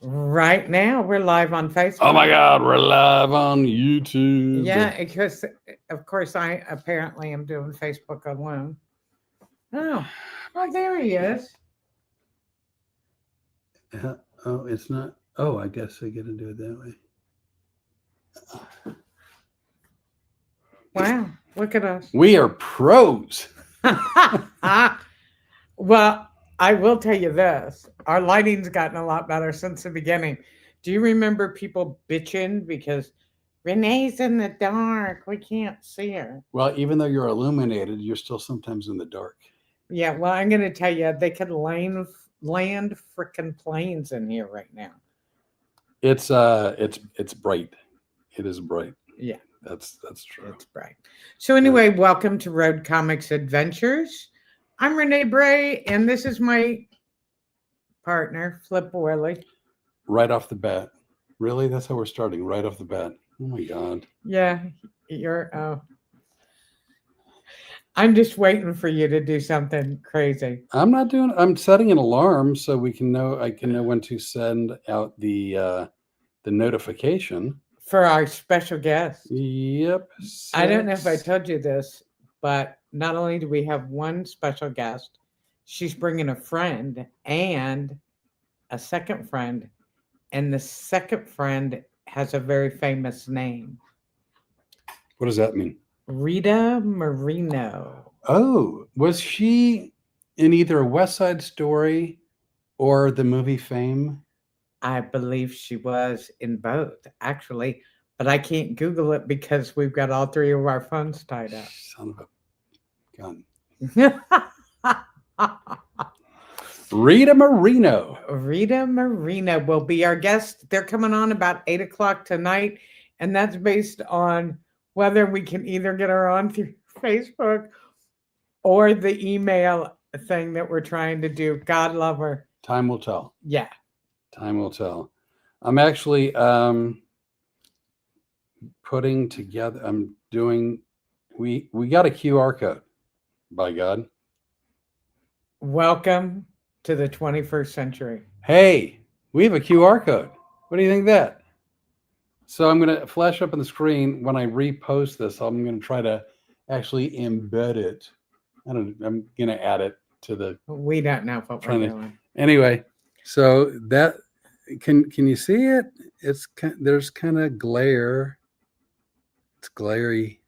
Right now, we're live on Facebook. Oh my God, we're live on YouTube. Yeah, because of course I apparently am doing Facebook alone. Oh, well, there he is. Oh, it's not. Oh, I guess I get to do it that way. Wow, look at us. We are pros. Well, I will tell you this. Our lighting's gotten a lot better since the beginning. Do you remember people bitching because Renee's in the dark? We can't see her. Well, even though you're illuminated, you're still sometimes in the dark. Yeah, well, I'm going to tell you, they could land frickin' planes in here right now. It's bright. It is bright. Yeah, that's true. It's bright. So anyway, welcome to Road Comics Adventures. I'm Renee Bray, and this is my partner, Flip Worley. Right off the bat. Really? That's how we're starting, right off the bat. Oh my God. Yeah, you're I'm just waiting for you to do something crazy. I'm setting an alarm so I can know when to send out the notification. For our special guest. Yep. I don't know if I told you this, but not only do we have one special guest, she's bringing a friend and a second friend. And the second friend has a very famous name. What does that mean? Rita Moreno. Oh, was she in either West Side Story or the movie Fame? I believe she was in both, actually, but I can't Google it because we've got all three of our phones tied up. Son of a gun. Rita Moreno. Rita Moreno will be our guest. They're coming on about 8 o'clock tonight, and that's based on whether we can either get her on through Facebook or the email thing that we're trying to do. God love her. Time will tell. Yeah. Time will tell. I'm actually putting together, we got a QR code, by God. Welcome to the 21st century. Hey, we have a QR code. What do you think of that? So I'm going to flash up on the screen when I repost this. I'm going to try to actually embed it. I'm going to add it to the. We don't know what we're doing. Anyway, so that can you see it? There's kind of glare. It's glary.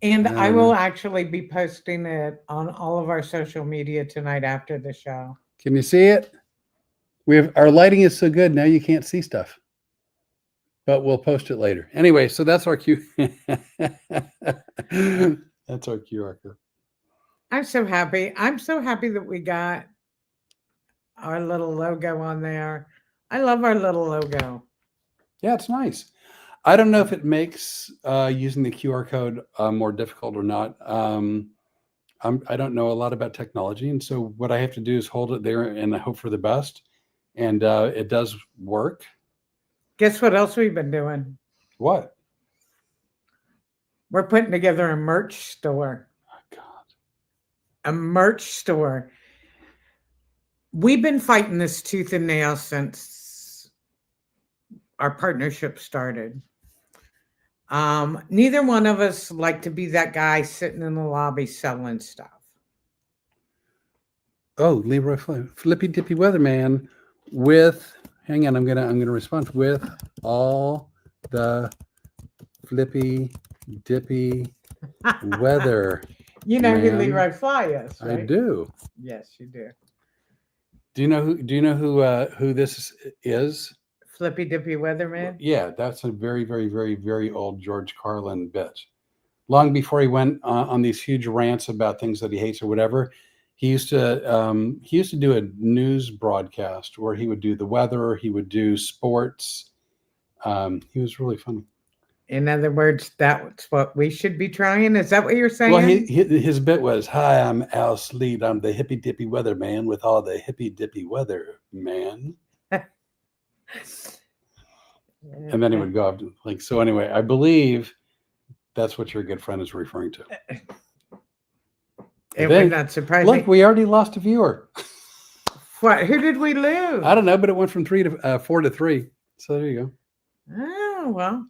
And I will actually be posting it on all of our social media tonight after the show. Can you see it? Our lighting is so good now you can't see stuff. But we'll post it later. Anyway, so that's our that's our QR code. I'm so happy. I'm so happy that we got our little logo on there. I love our little logo. Yeah, it's nice. I don't know if it makes using the QR code more difficult or not. I don't know a lot about technology, and so what I have to do is hold it there and hope for the best. And it does work. Guess what else we've been doing? What? We're putting together a merch store. Oh, God. A merch store. We've been fighting this tooth and nail since our partnership started. Neither one of us like to be that guy sitting in the lobby selling stuff. Oh, Leroy Flippy Dippy Weatherman with. Hang on, I'm gonna respond with all the flippy dippy weather. You know who Leroy Fly is, right? I do. Yes, you do. Do you know who this is? Flippy Dippy Weatherman? Yeah, that's a very, very, very, very old George Carlin bit. Long before he went on these huge rants about things that he hates or whatever. He used to do a news broadcast where he would do the weather, he would do sports. He was really funny. In other words, that's what we should be trying. Is that what you're saying? Well, his bit was, "Hi, I'm Al Sleet. I'm the hippy dippy weather man with all the hippy dippy weather, man." And then he would go up like so. Anyway, I believe that's what your good friend is referring to. It would not surprise me. Look, we already lost a viewer. What? Who did we lose? I don't know, but it went from 4 to 3. So there you go. Oh, well,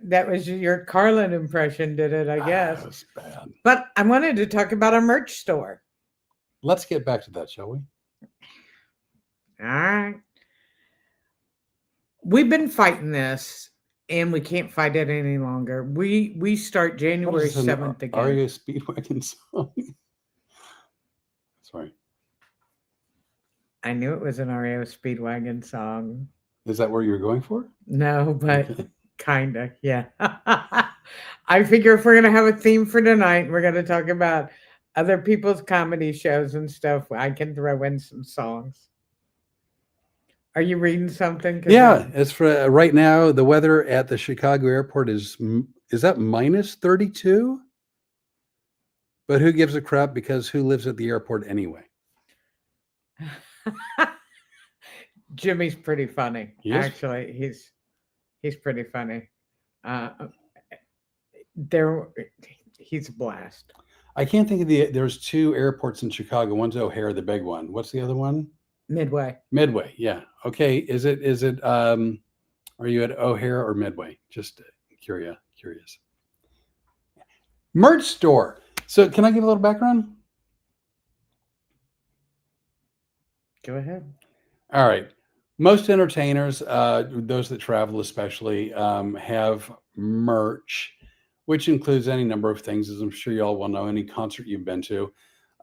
that was your Carlin impression, did it? I guess. That's bad. But I wanted to talk about a merch store. Let's get back to that, shall we? All right. We've been fighting this, and we can't fight it any longer. We start January 7th again. REO Speedwagon song. Sorry. I knew it was an REO Speedwagon song. Is that where you were going for? No, but kind of, yeah. I figure if we're going to have a theme for tonight, we're going to talk about other people's comedy shows and stuff. I can throw in some songs. Are you reading something? Yeah, it's for right now. The weather at the Chicago airport is that minus 32? But who gives a crap, because who lives at the airport anyway? Jimmy's pretty funny. He is? Actually, he's pretty funny. He's a blast. I can't think of there's 2 airports in Chicago. One's O'Hare, the big one. What's the other one? Midway. Midway, yeah. Okay. Is it are you at O'Hare or Midway? Just curious. Merch store. So can I give a little background? Go ahead. All right. Most entertainers, those that travel especially, have merch, which includes any number of things, as I'm sure you all will know, any concert you've been to.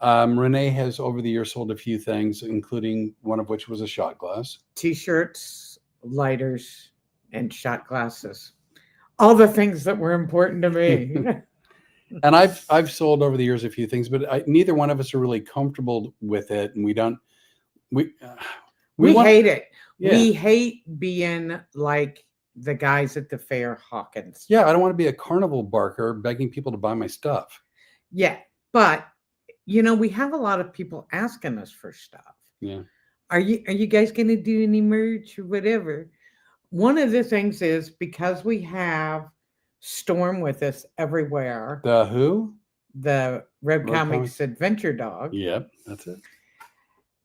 Rene has over the years sold a few things, including one of which was a shot glass. T-shirts, lighters, and shot glasses. All the things that were important to me. And I've sold over the years a few things, but neither one of us are really comfortable with it, and we hate it. Yeah. We hate being like the guys at the fair Hawkins. Yeah, I don't want to be a carnival barker begging people to buy my stuff. Yeah, but we have a lot of people asking us for stuff. Yeah. Are you guys going to do any merch or whatever? One of the things is, because we have Storm with us everywhere. The who? The Red Comics Adventure Dog. Yep, that's it.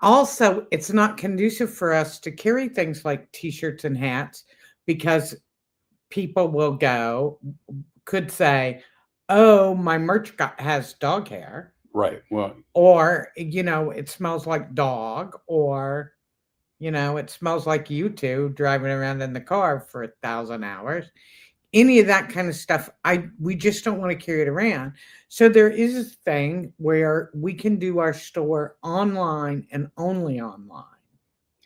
Also, it's not conducive for us to carry things like T-shirts and hats, because people could say, oh, my merch has dog hair. Right. Well, or, it smells like dog, or, it smells like you two driving around in the car for 1,000 hours. Any of that kind of stuff, we just don't want to carry it around. So there is a thing where we can do our store online and only online.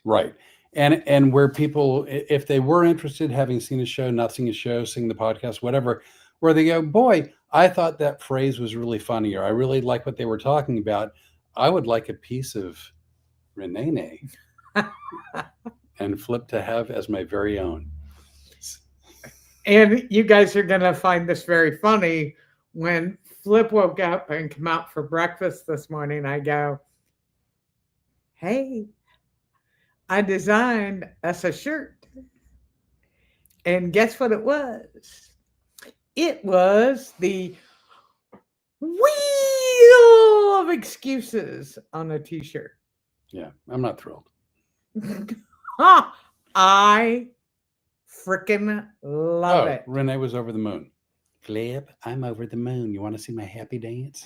Right. And where people, if they were interested, having seen a show, not seeing a show, seeing the podcast, whatever, where they go, boy, I thought that phrase was really funny, or I really like what they were talking about. I would like a piece of Rene and Flip to have as my very own. And you guys are going to find this very funny. When Flip woke up and came out for breakfast this morning, I go, hey, I designed us a shirt. And guess what it was? It was the Wheel of Excuses on a T-shirt. Yeah, I'm not thrilled. I freaking love it. Rene was over the moon. Flip, I'm over the moon. You want to see my happy dance?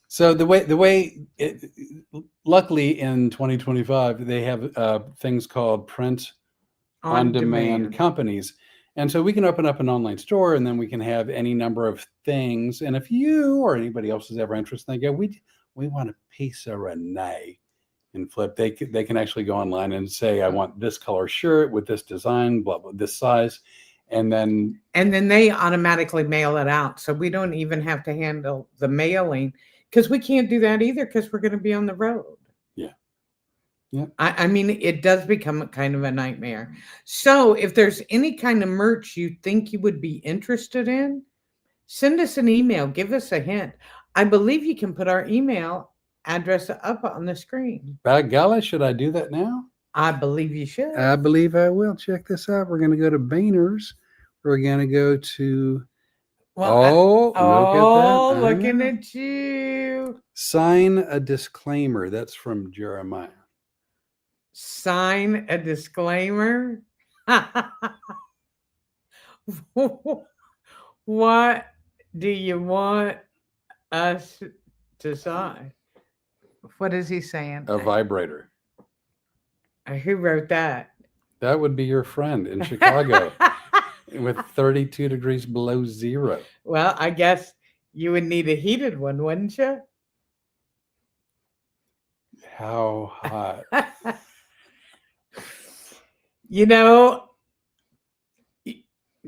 So luckily in 2025, they have things called print on demand companies. And so we can open up an online store, and then we can have any number of things. And if you or anybody else is ever interested, they go, we want a piece of Rene and Flip. They can actually go online and say, I want this color shirt with this design, blah, blah, this size. And then they automatically mail it out. So we don't even have to handle the mailing, because we can't do that either, because we're going to be on the road. Yeah. Yeah. I mean, it does become kind of a nightmare. So if there's any kind of merch you think you would be interested in, send us an email. Give us a hint. I believe you can put our email address up on the screen. By golly, should I do that now? I believe you should. I believe I will. Check this out. We're going to go to Boehner's. We're going to go to Well, Oh, look at that. looking at you. Sign a disclaimer. That's from Jeremiah. Sign a disclaimer. What do you want us to sign? What is he saying? A vibrator. Who wrote that? That would be your friend in Chicago with 32 degrees below zero. Well, I guess you would need a heated one, wouldn't you? How hot. You know,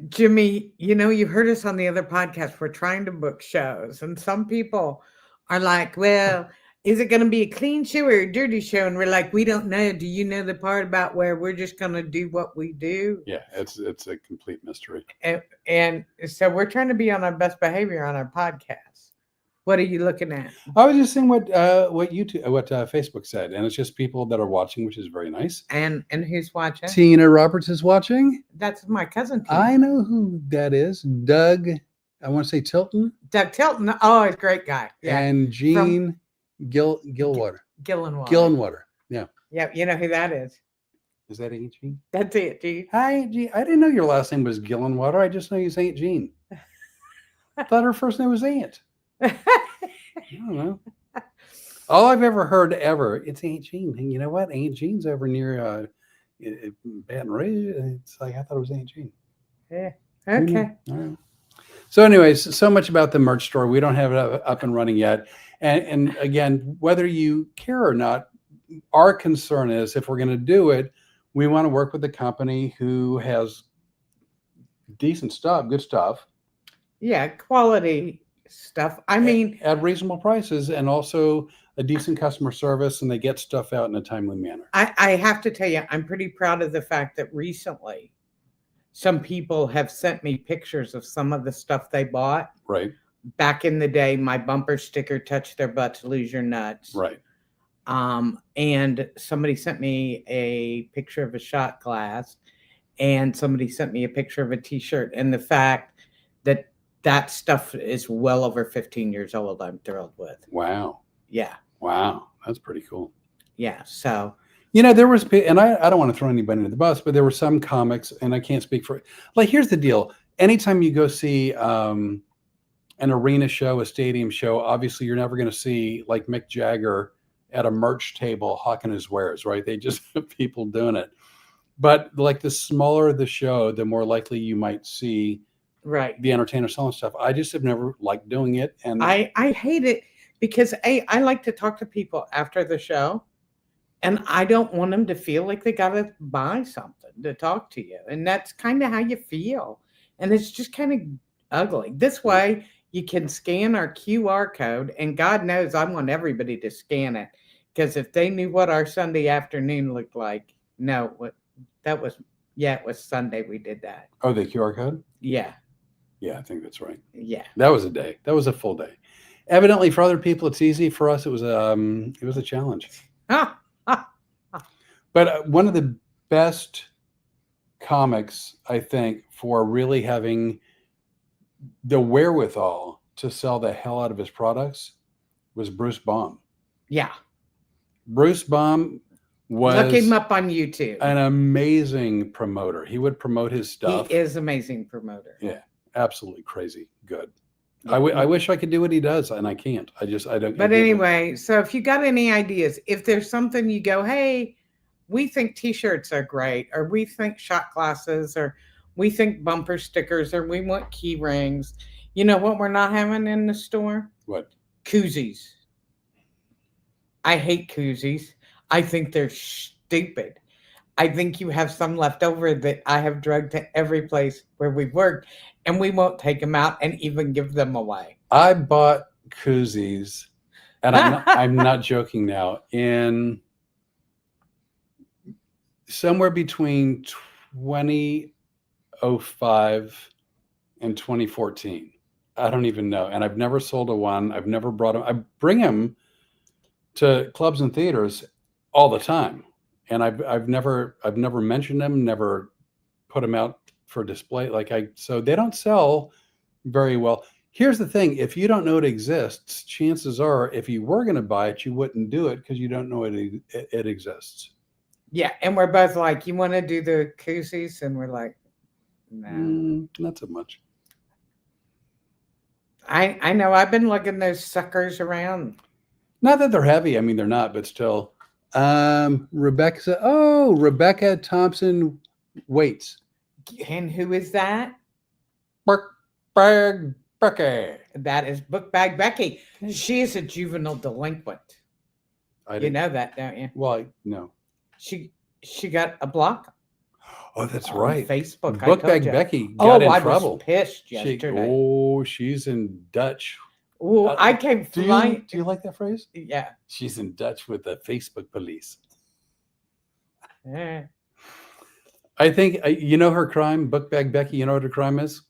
Jimmy, you heard us on the other podcast. We're trying to book shows, and some people are like, well, is it going to be a clean show or a dirty show? And we're like, we don't know. Do you know the part about where we're just going to do what we do? Yeah, it's a complete mystery. And so we're trying to be on our best behavior on our podcast. What are you looking at? I was just seeing what Facebook said, and it's just people that are watching, which is very nice. And who's watching? Tina Roberts is watching. That's my cousin. Tina. I know who that is. Doug, I want to say Tilton. Doug Tilton. Oh, he's a great guy. Yeah. And Gene Gilwater. Gillenwater. Yeah. Yeah, you know who that is. Is that Aunt Jean? That's it, Gene. Hi, Aunt Jean. I didn't know your last name was Gillenwater. I just know you Aunt Jean. I thought her first name was Aunt. I don't know. All I've ever heard it's Aunt Jean. And you know what? Aunt Jean's over near Baton Rouge. It's like I thought it was Aunt Jean. Yeah. Okay. All right. So, anyways, so much about the merch store. We don't have it up and running yet. And again, whether you care or not, our concern is if we're going to do it, we want to work with a company who has decent stuff, good stuff. Yeah, quality stuff. I mean, at reasonable prices, and also a decent customer service, and they get stuff out in a timely manner. I have to tell you, I'm pretty proud of the fact that recently some people have sent me pictures of some of the stuff they bought. Right. Back in the day, my bumper sticker, touch their butt to lose your nuts. Right. And somebody sent me a picture of a shot glass, and somebody sent me a picture of a t-shirt, and the fact that stuff is well over 15 years old, I'm thrilled with. Wow. Yeah. Wow. That's pretty cool. Yeah. So, there was, and I don't want to throw anybody under the bus, but there were some comics, and I can't speak for, like, here's the deal. Anytime you go see an arena show, a stadium show, obviously you're never going to see like Mick Jagger at a merch table hawking his wares, right? They just have people doing it. But like the smaller the show, the more likely you might see right, the entertainer selling stuff. I just have never liked doing it. And I hate it because I like to talk to people after the show, and I don't want them to feel like they got to buy something to talk to you. And that's kind of how you feel. And it's just kind of ugly. This way you can scan our QR code, and God knows I want everybody to scan it, because if they knew what our Sunday afternoon looked like, it was Sunday we did that. Oh, the QR code? Yeah. Yeah, I think that's right. Yeah. That was a day. That was a full day. Evidently, for other people, it's easy. For us, it was a challenge. But one of the best comics, I think, for really having the wherewithal to sell the hell out of his products was Bruce Baum. Yeah. Bruce Baum was, look him up on YouTube, an amazing promoter. He would promote his stuff. He is amazing promoter. Yeah, absolutely crazy good. I wish I could do what he does, and I can't. I don't. But anyway, so if you got any ideas, if there's something you go, hey, we think t-shirts are great, or we think shot glasses, or we think bumper stickers, or we want key rings. You know what we're not having in the store? What? Koozies. I hate koozies. I think they're stupid. I think you have some left over that I have drugged to every place where we've worked, and we won't take them out and even give them away. I bought koozies, and I'm not joking now, in somewhere between 2005 and 2014. I don't even know. And I've never sold one. I've never brought them. I bring them to clubs and theaters all the time. And I've never mentioned them, never put them out for display. So they don't sell Very well. Here's the thing. If you don't know it exists, chances are if you were going to buy it, you wouldn't do it because you don't know it exists. Yeah. And we're both like, you want to do the koozies? And we're like, no. Not so much. I know. I've been looking those suckers around. Not that they're heavy. I mean, they're not, but still. Rebecca Thompson Waits. And who is that? Book Bag Becky. That is Book Bag Becky. She is a juvenile delinquent. You know that, don't you? Well, no. She got a block. Oh, that's on right. Facebook. Book Bag Becky got in trouble. I was pissed yesterday. She's in Dutch. Oh, I came flying. Do you like that phrase? Yeah. She's in Dutch with the Facebook police. Yeah. I think, you know her crime, Book Bag Becky, you know what her crime is?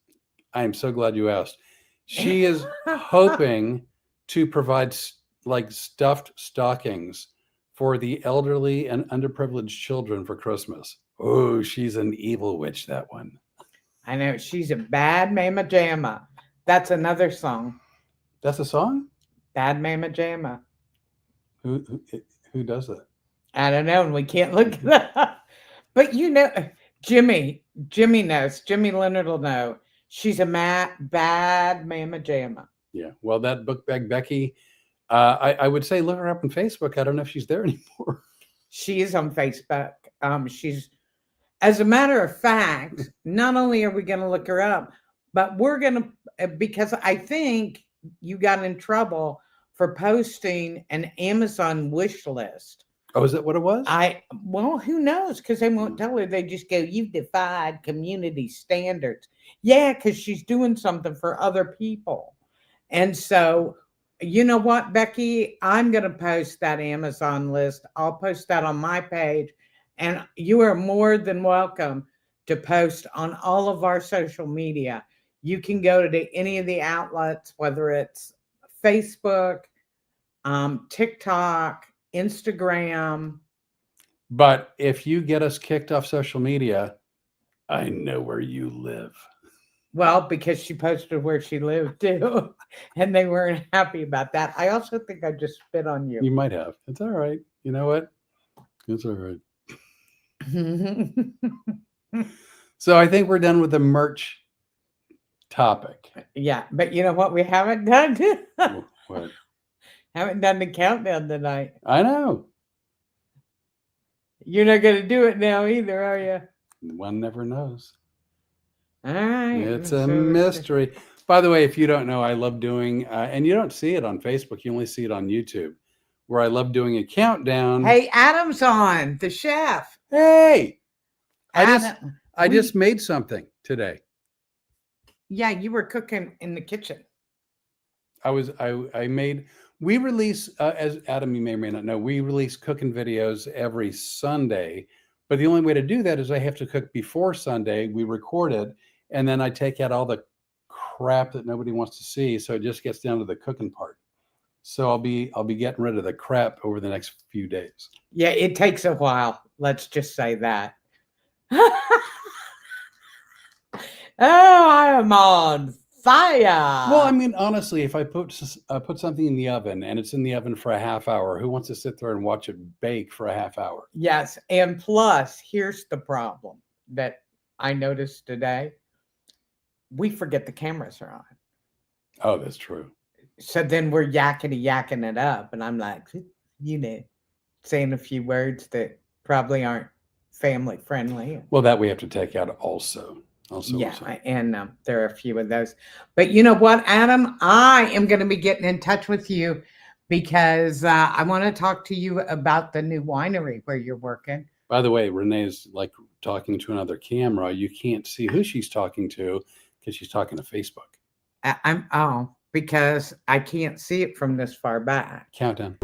I am so glad you asked. She is hoping to provide like stuffed stockings for the elderly and underprivileged children for Christmas. Oh, she's an evil witch, that one. I know. She's a bad mama jamma. That's another song. That's a song? Bad mama jamma. Who does that? I don't know, and we can't look it up. But you know, Jimmy knows. Jimmy Leonard will know. She's a bad mama jamma. Yeah. Well, that Book Bag Becky, I would say look her up on Facebook. I don't know if she's there anymore. She is on Facebook. She's, as a matter of fact, not only are we going to look her up, but we're going to, because I think you got in trouble for posting an Amazon wish list. Oh, is that what it was? Well, who knows? Because they won't tell her. They just go, you've defied community standards. Yeah, because she's doing something for other people. And so, you know what, Becky? I'm going to post that Amazon list. I'll post that on my page. And you are more than welcome to post on all of our social media. You can go to any of the outlets, whether it's Facebook, TikTok, Instagram. But if you get us kicked off social media, I know where you live. Well, because she posted where she lived too, and they weren't happy about that. I also think I just spit on you. You might have. It's all right. You know what? It's all right. So I think we're done with the merch topic. Yeah, but you know what we haven't done? What? Haven't done the countdown tonight. I know. You're not going to do it now either, are you? One never knows. All right. It's a mystery. By the way, if you don't know, I love doing, and you don't see it on Facebook, you only see it on YouTube, where I love doing a countdown. Hey, Adam's on, the chef. Hey, Adam, I just made something today. Yeah, you were cooking in the kitchen. We release, as Adam, you may or may not know, we release cooking videos every Sunday, but the only way to do that is I have to cook before Sunday. We record it, and then I take out all the crap that nobody wants to see, so it just gets down to the cooking part. So I'll be getting rid of the crap over the next few days. Yeah, it takes a while. Let's just say that. Oh, I am on fire. Well, I mean, honestly, if I put something in the oven and it's in the oven for a half hour, who wants to sit there and watch it bake for a half hour? Yes, and plus, here's the problem that I noticed today. We forget the cameras are on. Oh, that's true. So then we're yakking it up, and I'm like, you know, saying a few words that probably aren't family friendly. Well, that we have to take out also. Yeah, and there are a few of those. But you know what, Adam? I am going to be getting in touch with you because I want to talk to you about the new winery where you're working. By the way, Renee's like talking to another camera. You can't see who she's talking to because she's talking to Facebook. Because I can't see it from this far back. Countdown.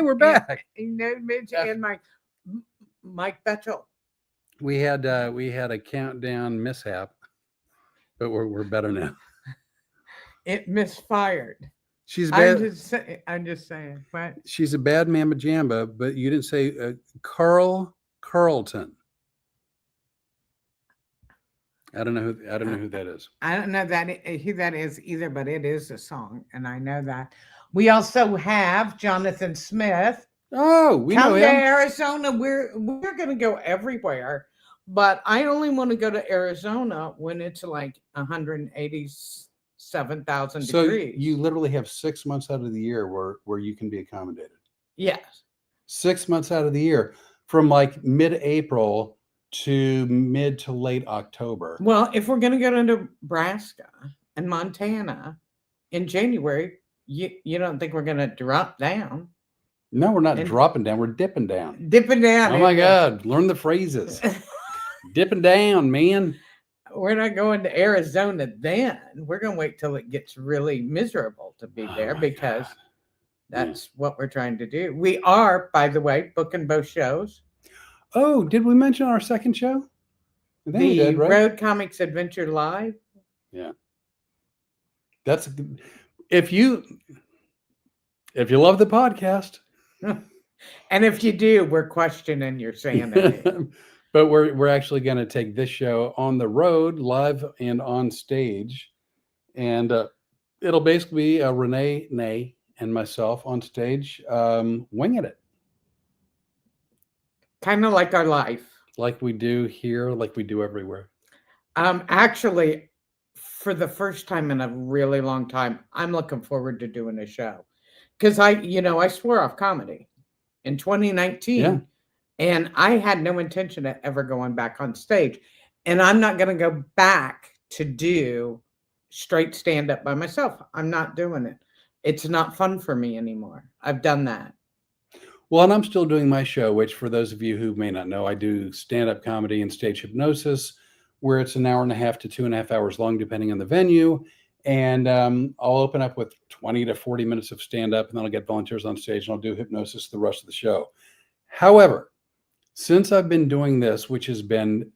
Hey, we're back. Midge Yeah. and Mike Betchel. We had a countdown mishap, but we're better now. It misfired. She's I'm bad. just saying. What? She's a bad mamma jamba, but you didn't say Carl Carlton. I don't know who that is. I don't know who that is either, but it is a song, and I know that. We also have Jonathan Smith. Oh, we know Come to him. Arizona. We're going to go everywhere, but I only want to go to Arizona when it's like 187,000 So degrees. you literally have 6 months out of the year where you can be accommodated. Yes. 6 months out of the year, from like mid-April to mid to late October. Well, if we're going to go to Nebraska and Montana in January, you don't think we're going to drop down? No, we're not dropping down. We're dipping down. Dipping down. Oh my God. Learn the phrases. Dipping down, man. We're not going to Arizona then. We're going to wait till it gets really miserable to be there because that's what we're trying to do. We are, by the way, booking both shows. Oh, did we mention our second show? I think we did, right? Road Comics Adventure Live. Yeah. That's if you love the podcast. And if you do, we're questioning your sanity. But we're actually going to take this show on the road, live and on stage, and it'll basically be Rene and myself on stage, winging it, kind of like our life, like we do here, like we do everywhere. Actually, for the first time in a really long time, I'm looking forward to doing a show because I swore off comedy in 2019. Yeah. And I had no intention of ever going back on stage. And I'm not going to go back to do straight stand-up by myself. I'm not doing it. It's not fun for me anymore. I've done that. Well, and I'm still doing my show, which for those of you who may not know, I do stand-up comedy and stage hypnosis, where it's an hour and a half to 2.5 hours long, depending on the venue. And I'll open up with 20 to 40 minutes of stand-up, and then I'll get volunteers on stage, and I'll do hypnosis the rest of the show. However, since I've been doing this, which has been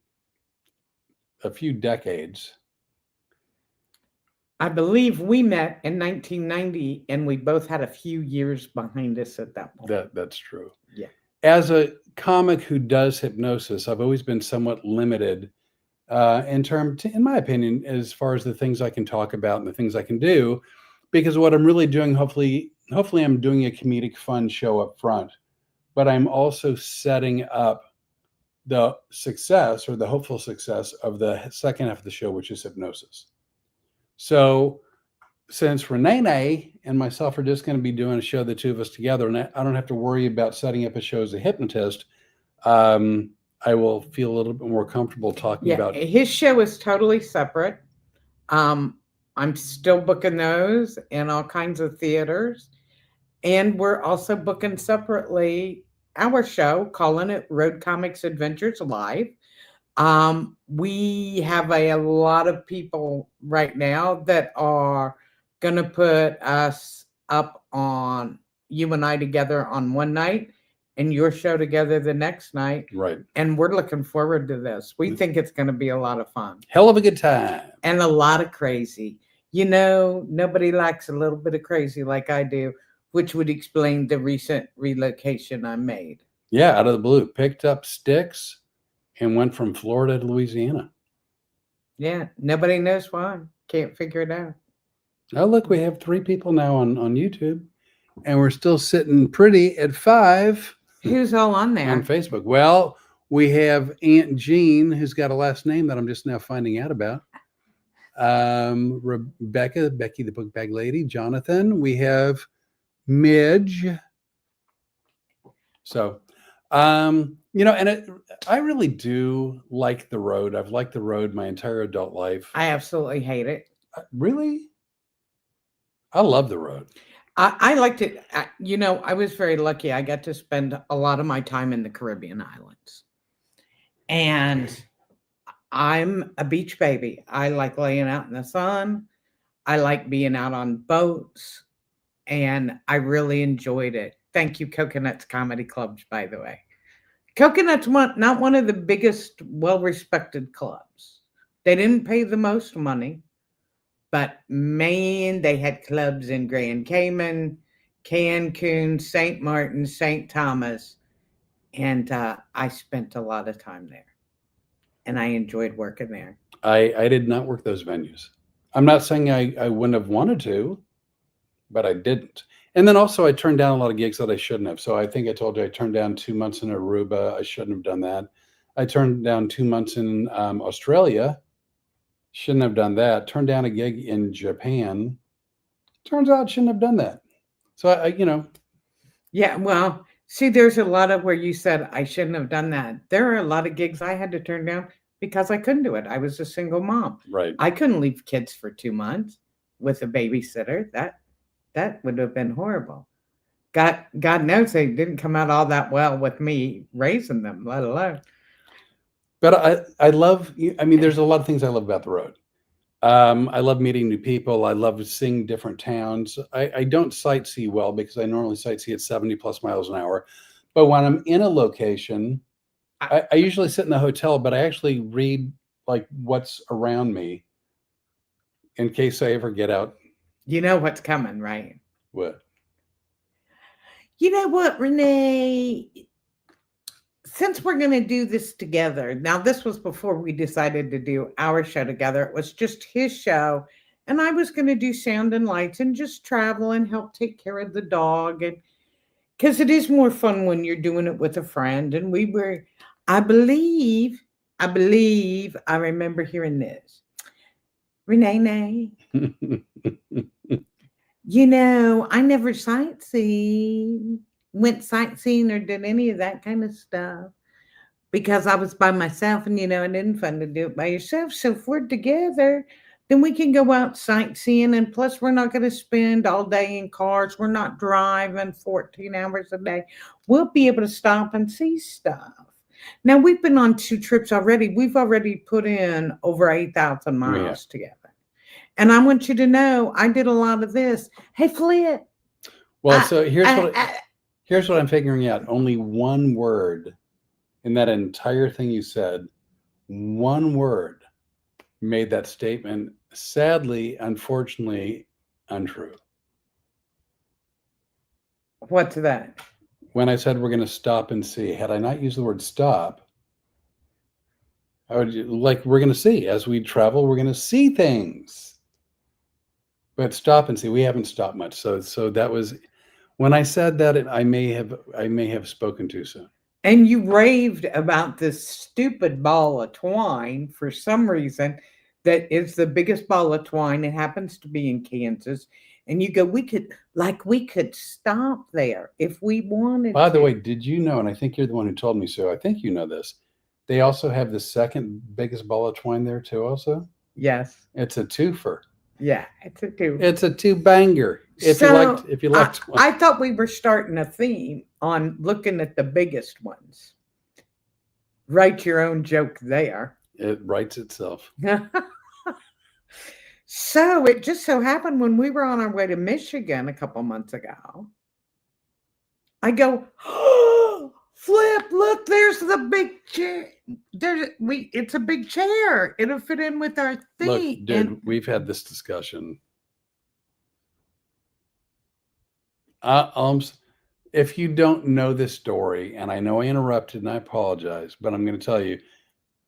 a few decades. I believe we met in 1990 and we both had a few years behind us at that point. That's true. Yeah. As a comic who does hypnosis, I've always been somewhat limited in my opinion, as far as the things I can talk about and the things I can do, because what I'm really doing, hopefully I'm doing a comedic fun show up front, but I'm also setting up the success or the hopeful success of the second half of the show, which is hypnosis. So since Rene and myself are just going to be doing a show, the two of us together, and I don't have to worry about setting up a show as a hypnotist, I will feel a little bit more comfortable talking about. His show is totally separate. I'm still booking those in all kinds of theaters. And we're also booking separately our show, calling it Road Comics Adventures Live. We have a lot of people right now that are going to put us up on, you and I together on one night and your show together the next night. Right. And we're looking forward to this. We think it's going to be a lot of fun. Hell of a good time. And a lot of crazy. Nobody likes a little bit of crazy like I do, which would explain the recent relocation I made. Yeah, out of the blue. Picked up sticks and went from Florida to Louisiana. Yeah, nobody knows why. Can't figure it out. Oh, look, we have 3 people now on YouTube, and we're still sitting pretty at 5. Who's all on there? On Facebook. Well, we have Aunt Jean, who's got a last name that I'm just now finding out about. Rebecca, Becky the book bag lady, Jonathan. We have Midge. So, and I really do like the road. I've liked the road my entire adult life. I absolutely hate it. Really? I love the road. I liked it. I was very lucky. I got to spend a lot of my time in the Caribbean islands. And I'm a beach baby. I like laying out in the sun. I like being out on boats. And I really enjoyed it. Thank you, Coconuts Comedy Clubs, by the way. Coconuts not one of the biggest, well-respected clubs. They didn't pay the most money, but man, they had clubs in Grand Cayman, Cancun, St. Martin, St. Thomas, and I spent a lot of time there, and I enjoyed working there. I did not work those venues. I'm not saying I wouldn't have wanted to, but I didn't. And then also I turned down a lot of gigs that I shouldn't have. So I think I told you I turned down 2 months in Aruba. I shouldn't have done that. I turned down 2 months in Australia. Shouldn't have done that. Turned down a gig in Japan. Turns out I shouldn't have done that. So I Yeah, well, see, there's a lot of where you said I shouldn't have done that. There are a lot of gigs I had to turn down because I couldn't do it. I was a single mom. right. I couldn't leave kids for 2 months with a babysitter. That would have been horrible. God knows they didn't come out all that well with me raising them, let alone. But I love, I mean, there's a lot of things I love about the road. I love meeting new people. I love seeing different towns. I don't sightsee well because I normally sightsee at 70 plus miles an hour. But when I'm in a location, I usually sit in the hotel, but I actually read like what's around me in case I ever get out. You know what's coming, right? What? You know what, Renee? Since we're going to do this together, now this was before we decided to do our show together. It was just his show. And I was going to do sound and lights and just travel and help take care of the dog. And because it is more fun when you're doing it with a friend. And we were, I believe, I remember hearing this. Renee, you know, I never went sightseeing or did any of that kind of stuff because I was by myself and, you know, it isn't fun to do it by yourself. So if we're together, then we can go out sightseeing. And plus, we're not going to spend all day in cars. We're not driving 14 hours a day. We'll be able to stop and see stuff. Now, we've been on 2 trips already. We've already put in over 8,000 miles together. And I want you to know, I did a lot of this. Hey, Flip. Well, so here's what I'm figuring out. Only one word in that entire thing you said, one word made that statement sadly, unfortunately, untrue. What's that? When I said we're going to stop and see, had I not used the word stop, I would like we're going to see as we travel, we're going to see things. But stop and see, we haven't stopped much. So that was when I said that I may have spoken too soon. And you raved about this stupid ball of twine for some reason that is the biggest ball of twine. It happens to be in Kansas. And you go, we could stop there if we wanted By the to. way, did you know, and I think you're the one who told me so, I think you know this, they also have the second biggest ball of twine there too also? Yes. It's a twofer. Yeah, it's a 2. It's a 2-banger. If you liked one. I thought we were starting a theme on looking at the biggest ones. Write your own joke there. It writes itself. So it just so happened when we were on our way to Michigan a couple months ago, I go, oh, Flip, look, there's the big chair. It's a big chair. It'll fit in with our thing. Look, dude, we've had this discussion. If you don't know this story, and I know I interrupted and I apologize, but I'm going to tell you,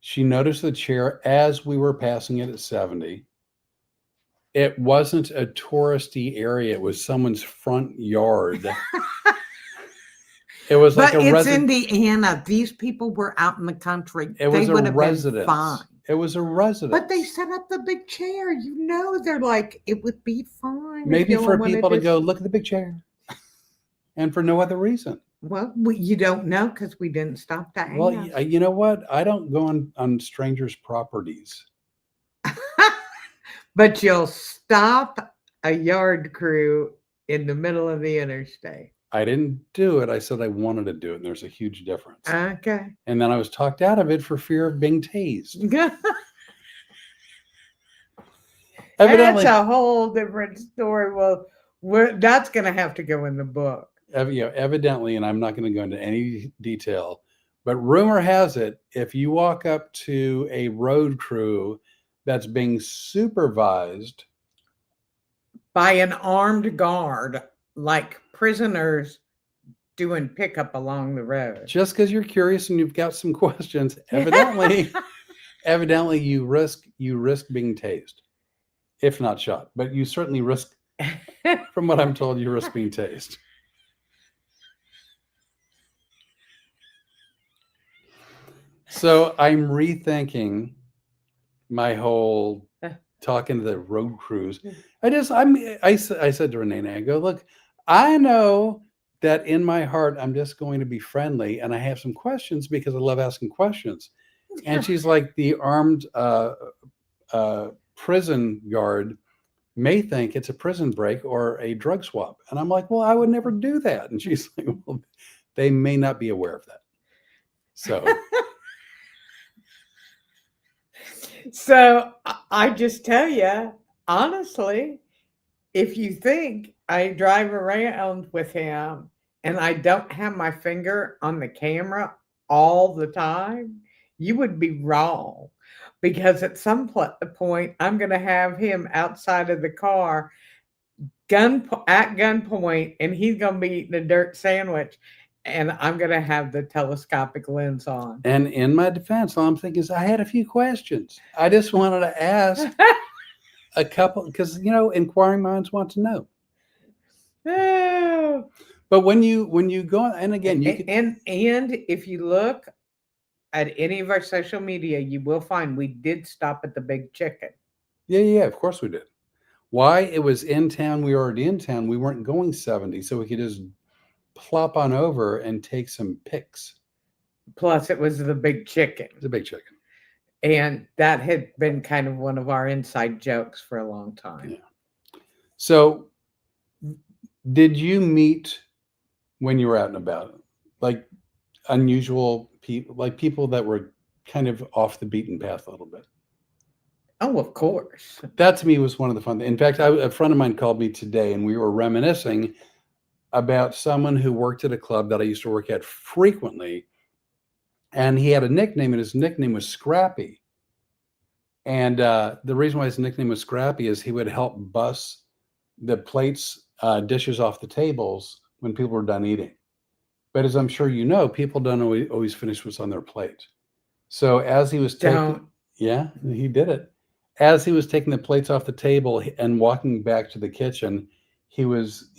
she noticed the chair as we were passing it at 70. It wasn't a touristy area. It was someone's front yard. It was like it's Indiana. These people were out in the country. It was a residence. It was a residence. But they set up the big chair. You know, they're like, it would be fine. Maybe for people to go, look at the big chair. And for no other reason. Well, you don't know because we didn't stop to ask. Well, you know what? I don't go on strangers' properties. But you'll stop a yard crew in the middle of the interstate. I didn't do it. I said I wanted to do it, and there's a huge difference. Okay. And then I was talked out of it for fear of being tased. That's a whole different story. Well, that's going to have to go in the book. evidently, and I'm not going to go into any detail, but rumor has it, if you walk up to a road crew that's being supervised by an armed guard, like prisoners doing pickup along the road. just because you're curious and you've got some questions, evidently you risk being tased, if not shot. But you certainly risk, from what I'm told, you risk being tased. So I'm rethinking my whole talking to the road crews. I said to Rene, I go, look, I know that in my heart, I'm just going to be friendly, and I have some questions because I love asking questions. And she's like, the armed prison guard may think it's a prison break or a drug swap. And I'm like, well, I would never do that. And she's like, well, they may not be aware of that. So. So I just tell you, honestly, if you think I drive around with him and I don't have my finger on the camera all the time, you would be wrong. Because at some point, I'm going to have him outside of the car at gunpoint, and he's going to be eating a dirt sandwich. And I'm going to have the telescopic lens on. And in my defense, all I'm thinking is I had a few questions. I just wanted to ask a couple, because, inquiring minds want to know. Oh. But when you go, and again, you and if you look at any of our social media, you will find we did stop at the Big Chicken. Yeah, of course we did. Why? It was in town. We were already in town. We weren't going 70, so we could just plop on over and take some pics. Plus, it was the Big Chicken. It's a Big Chicken. And that had been kind of one of our inside jokes for a long time. Yeah. So, did you meet when you were out and about, like unusual people, like people that were kind of off the beaten path a little bit? Oh, of course. That to me was one of the fun things. In fact, a friend of mine called me today and we were reminiscing about someone who worked at a club that I used to work at frequently. And he had a nickname, and his nickname was Scrappy. And the reason why his nickname was Scrappy is he would help bus the plates, dishes off the tables when people were done eating. But as I'm sure you know, people don't always finish what's on their plate. So as he was yeah, he did it. As he was taking the plates off the table and walking back to the kitchen, he was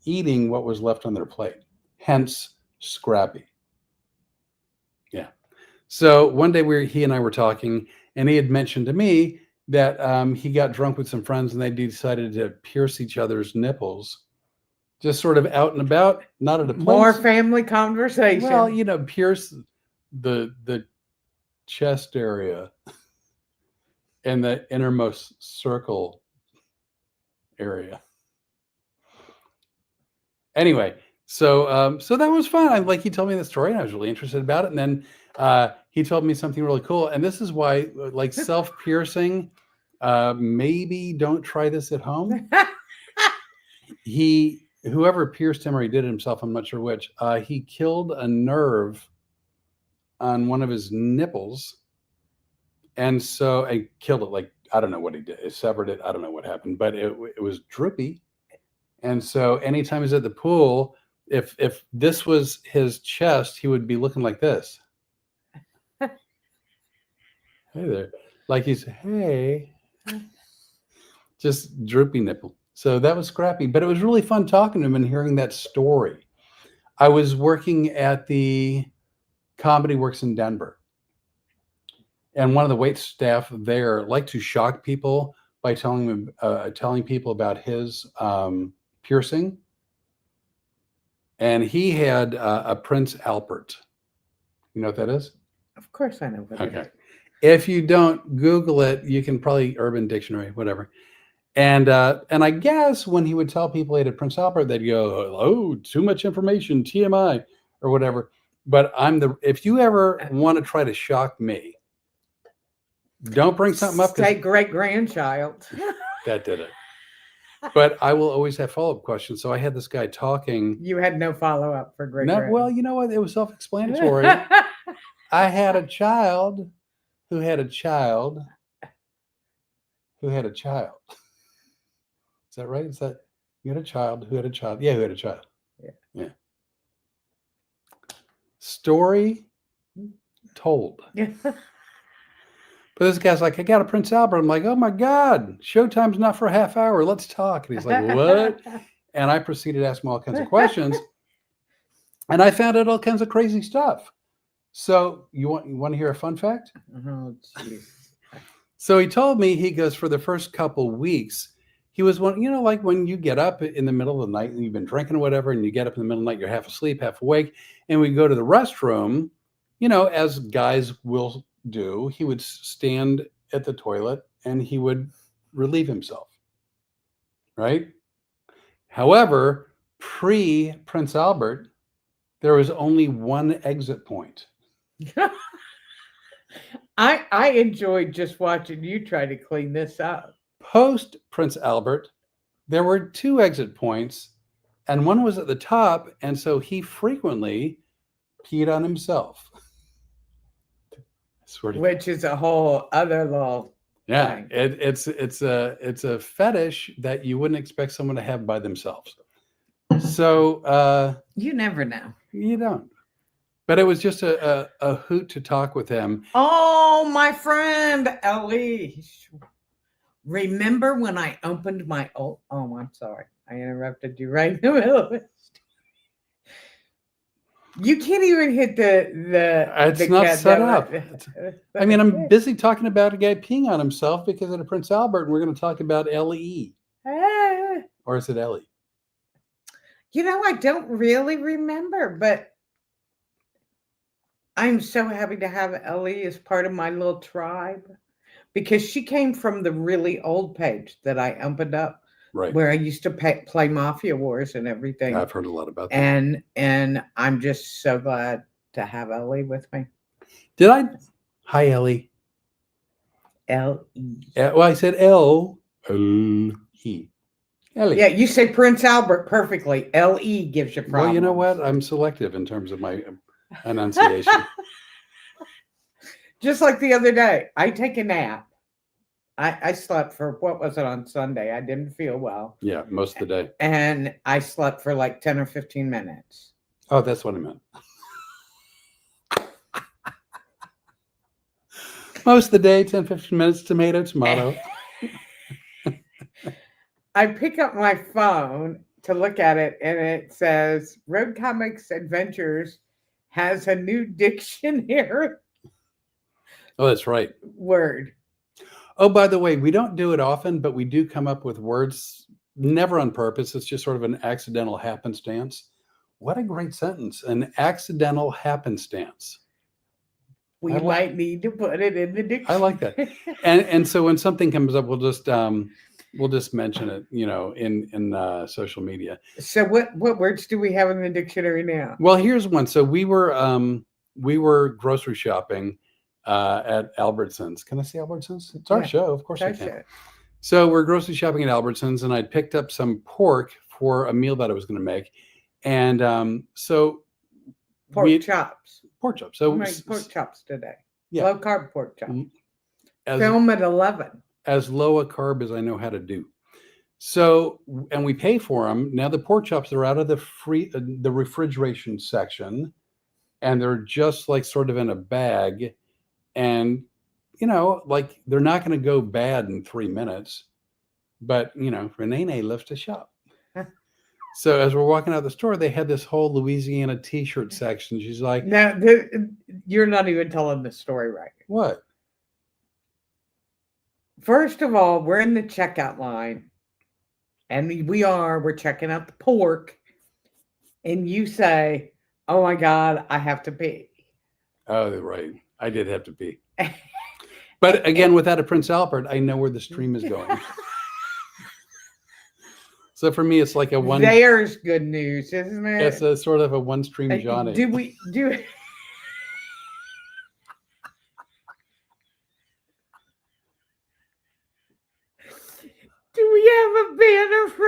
eating what was left on their plate. Hence, Scrappy. Yeah. So one day he and I were talking, and he had mentioned to me that he got drunk with some friends and they decided to pierce each other's nipples, just sort of out and about, not at a place. More family conversation. Well, pierce the chest area and the innermost circle area. Anyway, so that was fun. He told me the story, and I was really interested about it. And then he told me something really cool. And this is why, self-piercing, maybe don't try this at home. Whoever pierced him, or he did it himself, I'm not sure which, he killed a nerve on one of his nipples. And so I killed it. I don't know what he did. It severed it. I don't know what happened, but it was droopy. And so anytime he's at the pool, if this was his chest, he would be looking like this. Hey there. Hey. Just droopy nipple. So that was Scrappy. But it was really fun talking to him and hearing that story. I was working at the Comedy Works in Denver. And one of the wait staff there liked to shock people by telling people about his piercing. And he had a Prince Albert. You know what that is? Of course I know what it is. If you don't Google it, you can probably Urban Dictionary, whatever. And I guess when he would tell people he had a Prince Albert, they'd go, "Oh, too much information, TMI," or whatever. But if you ever want to try to shock me, don't bring something up. Say great grandchild. That did it. But I will always have follow-up questions. So I had this guy talking. You had no follow-up for Great Britain. Well, you know what? It was self-explanatory. I had a child who had a child who had a child. Is that right? Is that you had a child who had a child? Yeah, who had a child. Yeah. Story told. Yeah. But this guy's like, I got a Prince Albert. I'm like, oh my God, showtime's not for a half hour. Let's talk. And he's like, what? And I proceeded to ask him all kinds of questions. And I found out all kinds of crazy stuff. So you want to hear a fun fact? Oh, geez. So he told me, he goes, for the first couple weeks, he was one, like when you get up in the middle of the night and you've been drinking or whatever, and you get up in the middle of the night, you're half asleep, half awake, and we go to the restroom, as guys will do, he would stand at the toilet and he would relieve himself. Right? However, pre-Prince Albert, there was only one exit point. I enjoyed just watching you try to clean this up. Post Prince Albert, there were two exit points, and one was at the top, and so he frequently peed on himself. Which is a whole other little thing. It's a fetish that you wouldn't expect someone to have by themselves. So you never know. You don't. But it was just a hoot to talk with him. Oh, my friend Ellie. Remember when I opened my old... Oh, I'm sorry. I interrupted you right in the middle of it. You can't even hit the it's not set up. I mean, I'm busy talking about a guy peeing on himself because of the Prince Albert, and we're going to talk about L.E. Or is it Ellie? I don't really remember, but I'm so happy to have Ellie as part of my little tribe, because she came from the really old page that I opened up. Right. Where I used to play Mafia Wars and everything. I've heard a lot about that. And I'm just so glad to have Ellie with me. Did I? Hi, Ellie. L-E. Well, I said L-E. Ellie. Yeah, you say Prince Albert perfectly. L-E gives you problems. Well, you know what? I'm selective in terms of my enunciation. Just like the other day, I take a nap. I slept for, what was it, on Sunday? I didn't feel well. Yeah, most of the day. And I slept for like 10 or 15 minutes. Oh, that's what I meant. Most of the day, 10, 15 minutes, tomato. I pick up my phone to look at it, and it says, Road Comics Adventures has a new dictionary. Oh, that's right. Word. Oh, by the way, we don't do it often, but we do come up with words, never on purpose. It's just sort of an accidental happenstance. What a great sentence. An accidental happenstance. We might need to put it in the dictionary. I like that. And so when something comes up, we'll just mention it, in social media. So what words do we have in the dictionary now? Well, here's one. So we were grocery shopping at Albertsons. Can I say Albertsons? It's our show. Of course I can. Show. So we're grocery shopping at Albertsons, and I picked up some pork for a meal that I was going to make. And pork chops. Pork chops. So pork chops today. Yeah. Low carb pork chops. Film at 11. As low a carb as I know how to do. So, and we pay for them. Now the pork chops are out of the refrigeration section, and they're just like sort of in a bag. And, like they're not going to go bad in 3 minutes, but, Rene loves to shop. So as we're walking out of the store, they had this whole Louisiana t-shirt section. She's like, now, you're not even telling the story right. What? First of all, we're in the checkout line, and we're checking out the pork, and you say, oh my God, I have to pee. Oh, right. I did have to pee. But again, without a Prince Albert, I know where the stream is going. So for me, it's like a one. There's good news, isn't it? It's a sort of a one stream Johnny. Do we have a banner for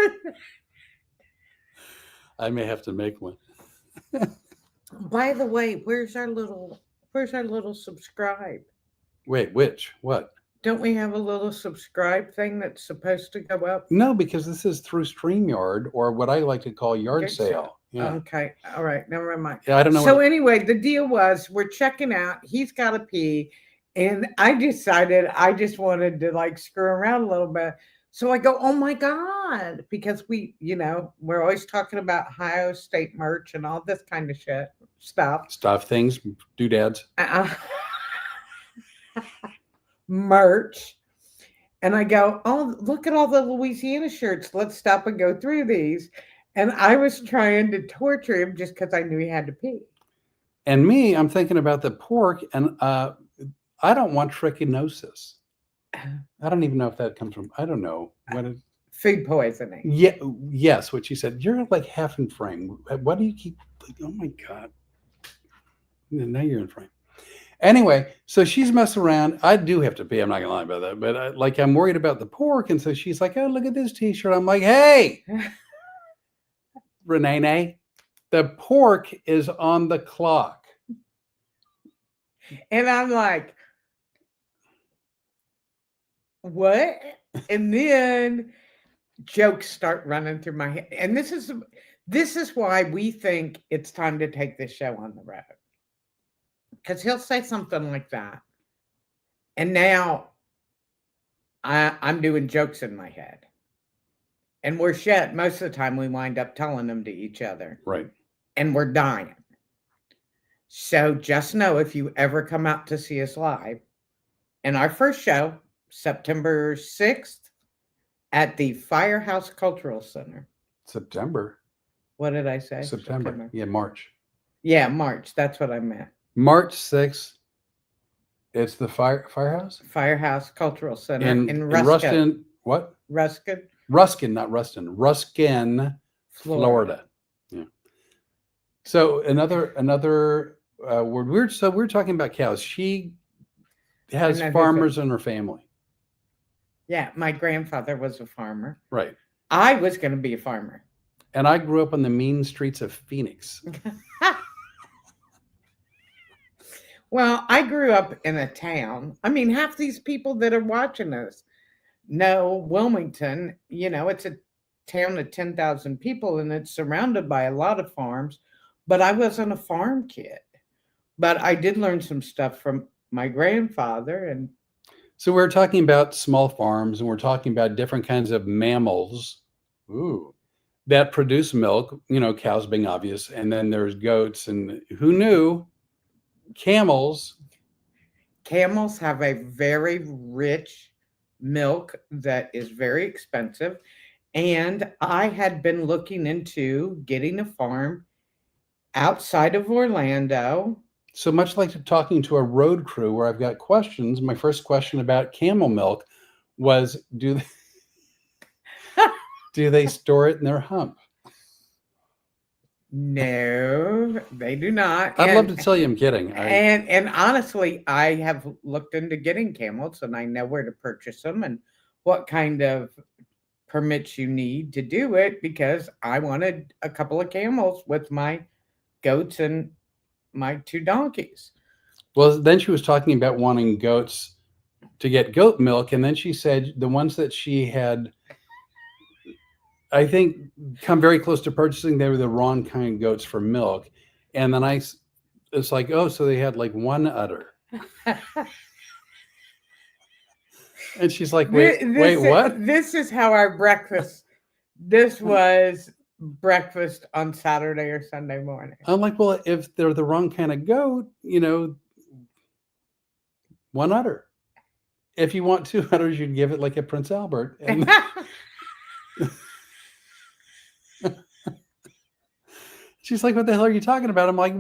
I may have to make one. By the way, where's our little subscribe? Wait, which? What? Don't we have a little subscribe thing that's supposed to go up? No, because this is through StreamYard, or what I like to call yard Yard sale. sale. Yeah. Okay. All right. Never mind. Yeah, I don't know. So anyway, the deal was we're checking out. He's got to pee. And I decided I just wanted to like screw around a little bit. So I go, oh my God, because we're always talking about Ohio State merch and all this kind of stuff. Things, doodads. Merch. And I go, oh, look at all the Louisiana shirts. Let's stop and go through these. And I was trying to torture him just because I knew he had to pee. And me, I'm thinking about the pork, and I don't want trichinosis. I don't even know if that comes from, I don't know. What is food poisoning? Yeah, yes, what she said. You're like half in frame. Why do you keep, oh my God. Now you're in frame. Anyway, so she's messing around. I do have to pee. I'm not going to lie about that. But I'm worried about the pork. And so she's like, oh, look at this t-shirt. I'm like, hey, Rene, the pork is on the clock. And I'm like, what? And then jokes start running through my head. And this is why we think it's time to take this show on the road. Because he'll say something like that. And now I'm doing jokes in my head. And we're shit. Most of the time we wind up telling them to each other. Right. And we're dying. So just know if you ever come out to see us live, in our first show, September 6th, at the Firehouse Cultural Center. September. What did I say? September. Yeah, March. Yeah, March. That's what I meant. March 6th. It's the Firehouse? Firehouse Cultural Center in Ruskin. What? Ruskin. Ruskin, not Rustin. Ruskin, Florida. Yeah. So another word. We're talking about cows. She has farmers in her family. Yeah, my grandfather was a farmer. Right. I was going to be a farmer. And I grew up on the mean streets of Phoenix. Well, I grew up in a town. I mean, half these people that are watching us know Wilmington. It's a town of 10,000 people, and it's surrounded by a lot of farms. But I wasn't a farm kid. But I did learn some stuff from my grandfather. And so we're talking about small farms, and we're talking about different kinds of mammals that produce milk, cows being obvious. And then there's goats, and who knew? Camels have a very rich milk that is very expensive. And I had been looking into getting a farm outside of Orlando. So much like talking to a road crew where I've got questions. My first question about camel milk was, do they store it in their hump? No, they do not. I'd love to tell you I'm kidding. And honestly, I have looked into getting camels, and I know where to purchase them and what kind of permits you need to do it, because I wanted a couple of camels with my goats and my 2 donkeys. Well, then she was talking about wanting goats to get goat milk, and then she said the ones that she had, I think, come very close to purchasing, they were the wrong kind of goats for milk. And then it's like, oh, so they had like one udder. And she's like, wait, what? This is how our breakfast, this was breakfast on Saturday or Sunday morning. I'm like, well, if they're the wrong kind of goat, one udder. If you want 2 udders, you'd give it like a Prince Albert. And she's like, what the hell are you talking about? I'm like,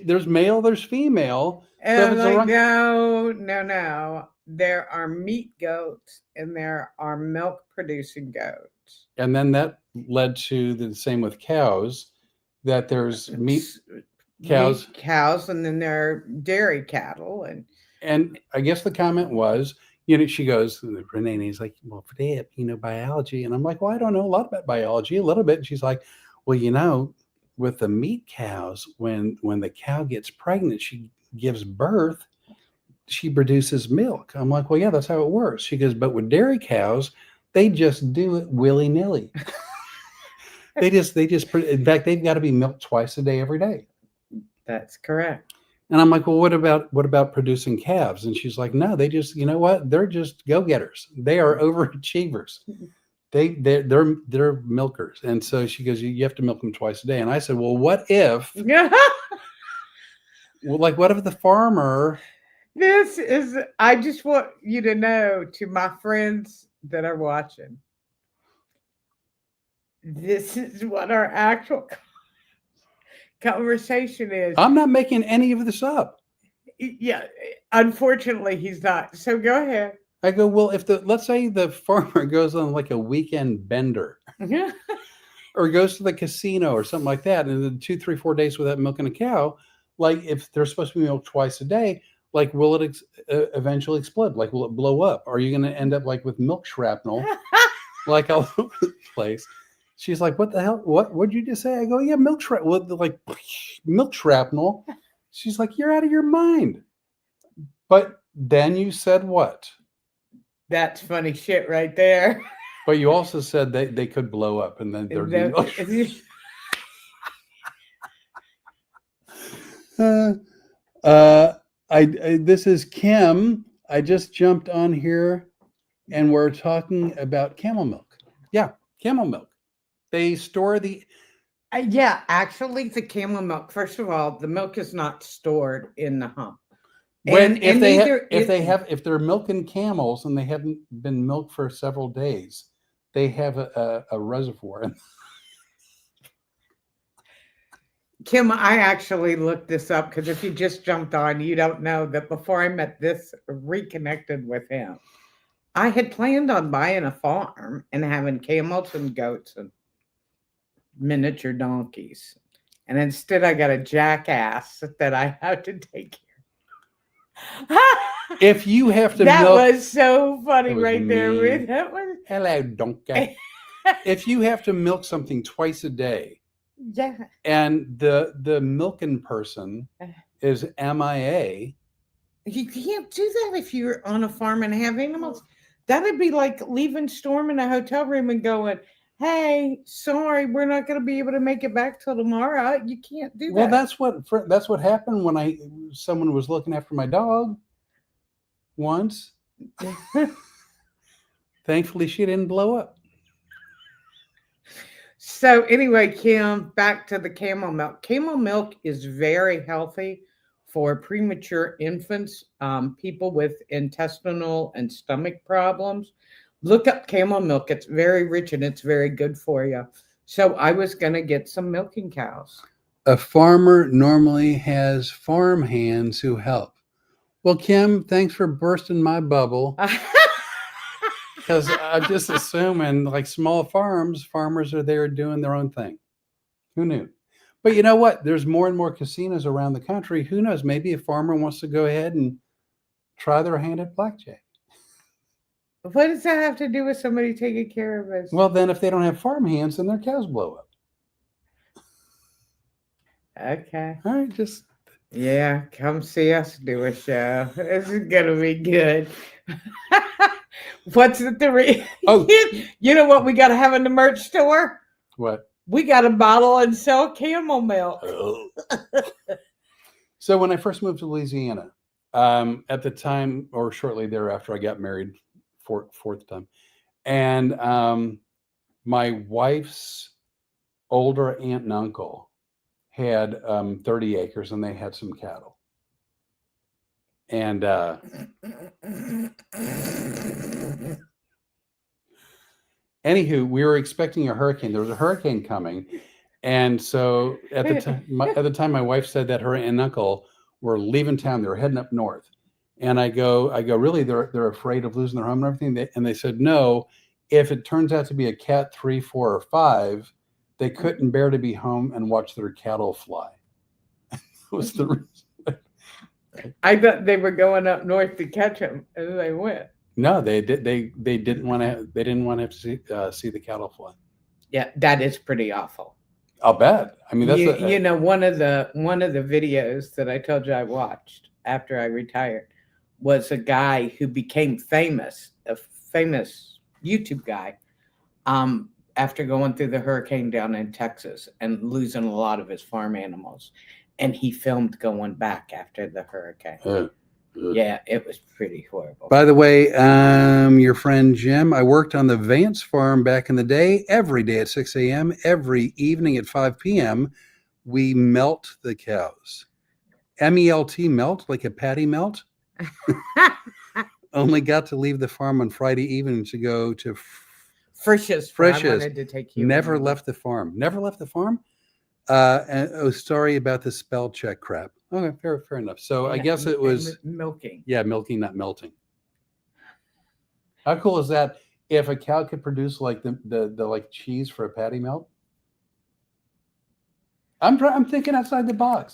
there's male, there's female. And I'm like, no. There are meat goats and there are milk producing goats. And then that led to the same with cows, that there's cows, and then there are dairy cattle. And I guess the comment was, she goes, Rene, and he's like, well, Flip, biology. And I'm like, well, I don't know a lot about biology, a little bit. And she's like, well, with the meat cows, when the cow gets pregnant, she gives birth, she produces milk. I'm like, well, yeah, that's how it works. She goes, but with dairy cows, they just do it willy-nilly. they just, in fact, they've got to be milked twice a day, every day. That's correct. And I'm like, well, what about producing calves? And she's like, no, they just, you know what? They're just go-getters. They are overachievers. They're milkers. And so she goes, you have to milk them twice a day. And I said, well, what if, what if the farmer? I just want you to know, to my friends that are watching, this is what our actual conversation is. I'm not making any of this up. Yeah, unfortunately, he's not. So go ahead. I go, well, let's say the farmer goes on like a weekend bender or goes to the casino or something like that, and then 2, 3, 4 days without milking a cow, like if they're supposed to be milked twice a day, like will it eventually explode? Like will it blow up? Are you going to end up like with milk shrapnel, like all over the place? She's like, what the hell? What'd you just say? I go, yeah, milk shrapnel. Like milk shrapnel. She's like, you're out of your mind. But then you said what? That's funny shit right there. But you also said they could blow up, and then there'd be this is Kim. I just jumped on here, and we're talking about camel milk. Yeah, camel milk. They store the. Actually, the camel milk. First of all, the milk is not stored in the hump. If they're milking camels and they haven't been milked for several days, they have a reservoir. Kim, I actually looked this up because if you just jumped on, you don't know that before I met this, reconnected with him, I had planned on buying a farm and having camels and goats and miniature donkeys. And instead I got a jackass that I had to take care of. If you have to that milk, was so funny right there. That was... Hello, donkey. If you have to milk something twice a day, yeah, and the milking person is MIA, you can't do that if you're on a farm and have animals. That'd be like leaving Storm in a hotel room and going, hey, sorry, we're not going to be able to make it back till tomorrow. You can't do that. Well, that's what happened when someone was looking after my dog once. Thankfully, she didn't blow up. So anyway, Kim, back to the camel milk. Camel milk is very healthy for premature infants, people with intestinal and stomach problems. Look up camel milk. It's very rich and it's very good for you. So I was going to get some milking cows. A farmer normally has farm hands who help. Well, Kim, thanks for bursting my bubble. Because I'm just assuming like small farmers are there doing their own thing. Who knew? But you know what? There's more and more casinos around the country. Who knows? Maybe a farmer wants to go ahead and try their hand at blackjack. What does that have to do with somebody taking care of us? Well, then if they don't have farm hands, then their cows blow up. Okay. All right, just... Yeah, come see us do a show. This is going to be good. What's the Oh, you know what we got to have in the merch store? What? We got to bottle and sell camel milk. So when I first moved to Louisiana, at the time or shortly thereafter, I got married fourth time. And my wife's older aunt and uncle had 30 acres and they had some cattle. And anywho, we were expecting a hurricane. There was a hurricane coming. And so at the time, my wife said that her aunt and uncle were leaving town. They were heading up north. And I go, really? They're afraid of losing their home and everything? And they said, no, if it turns out to be a cat 3, 4, or 5, they couldn't bear to be home and watch their cattle fly. Was the reason. I thought they were going up north to catch them, and they went. No, they did. They didn't want to. They didn't want to see the cattle fly. Yeah, that is pretty awful. I'll bet. I mean, that's You know, one of the videos that I told you I watched after I retired was a guy who became famous, a famous YouTube guy, after going through the hurricane down in Texas and losing a lot of his farm animals, and he filmed going back after the hurricane. Yeah, it was pretty horrible. By the way, your friend Jim, I worked on the Vance farm back in the day, every day at 6 a.m., every evening at 5 p.m. We melt the cows. M-E-L-T, melt, like a patty melt. Only got to leave the farm on Friday evening to go to Frisch's. I wanted to take you. Never left the farm. Never left the farm. And sorry about the spell check crap. Okay, fair enough. So yeah, I guess it was milking. Yeah, milking, not melting. How cool is that? If a cow could produce like the like cheese for a patty melt, I'm thinking outside the box.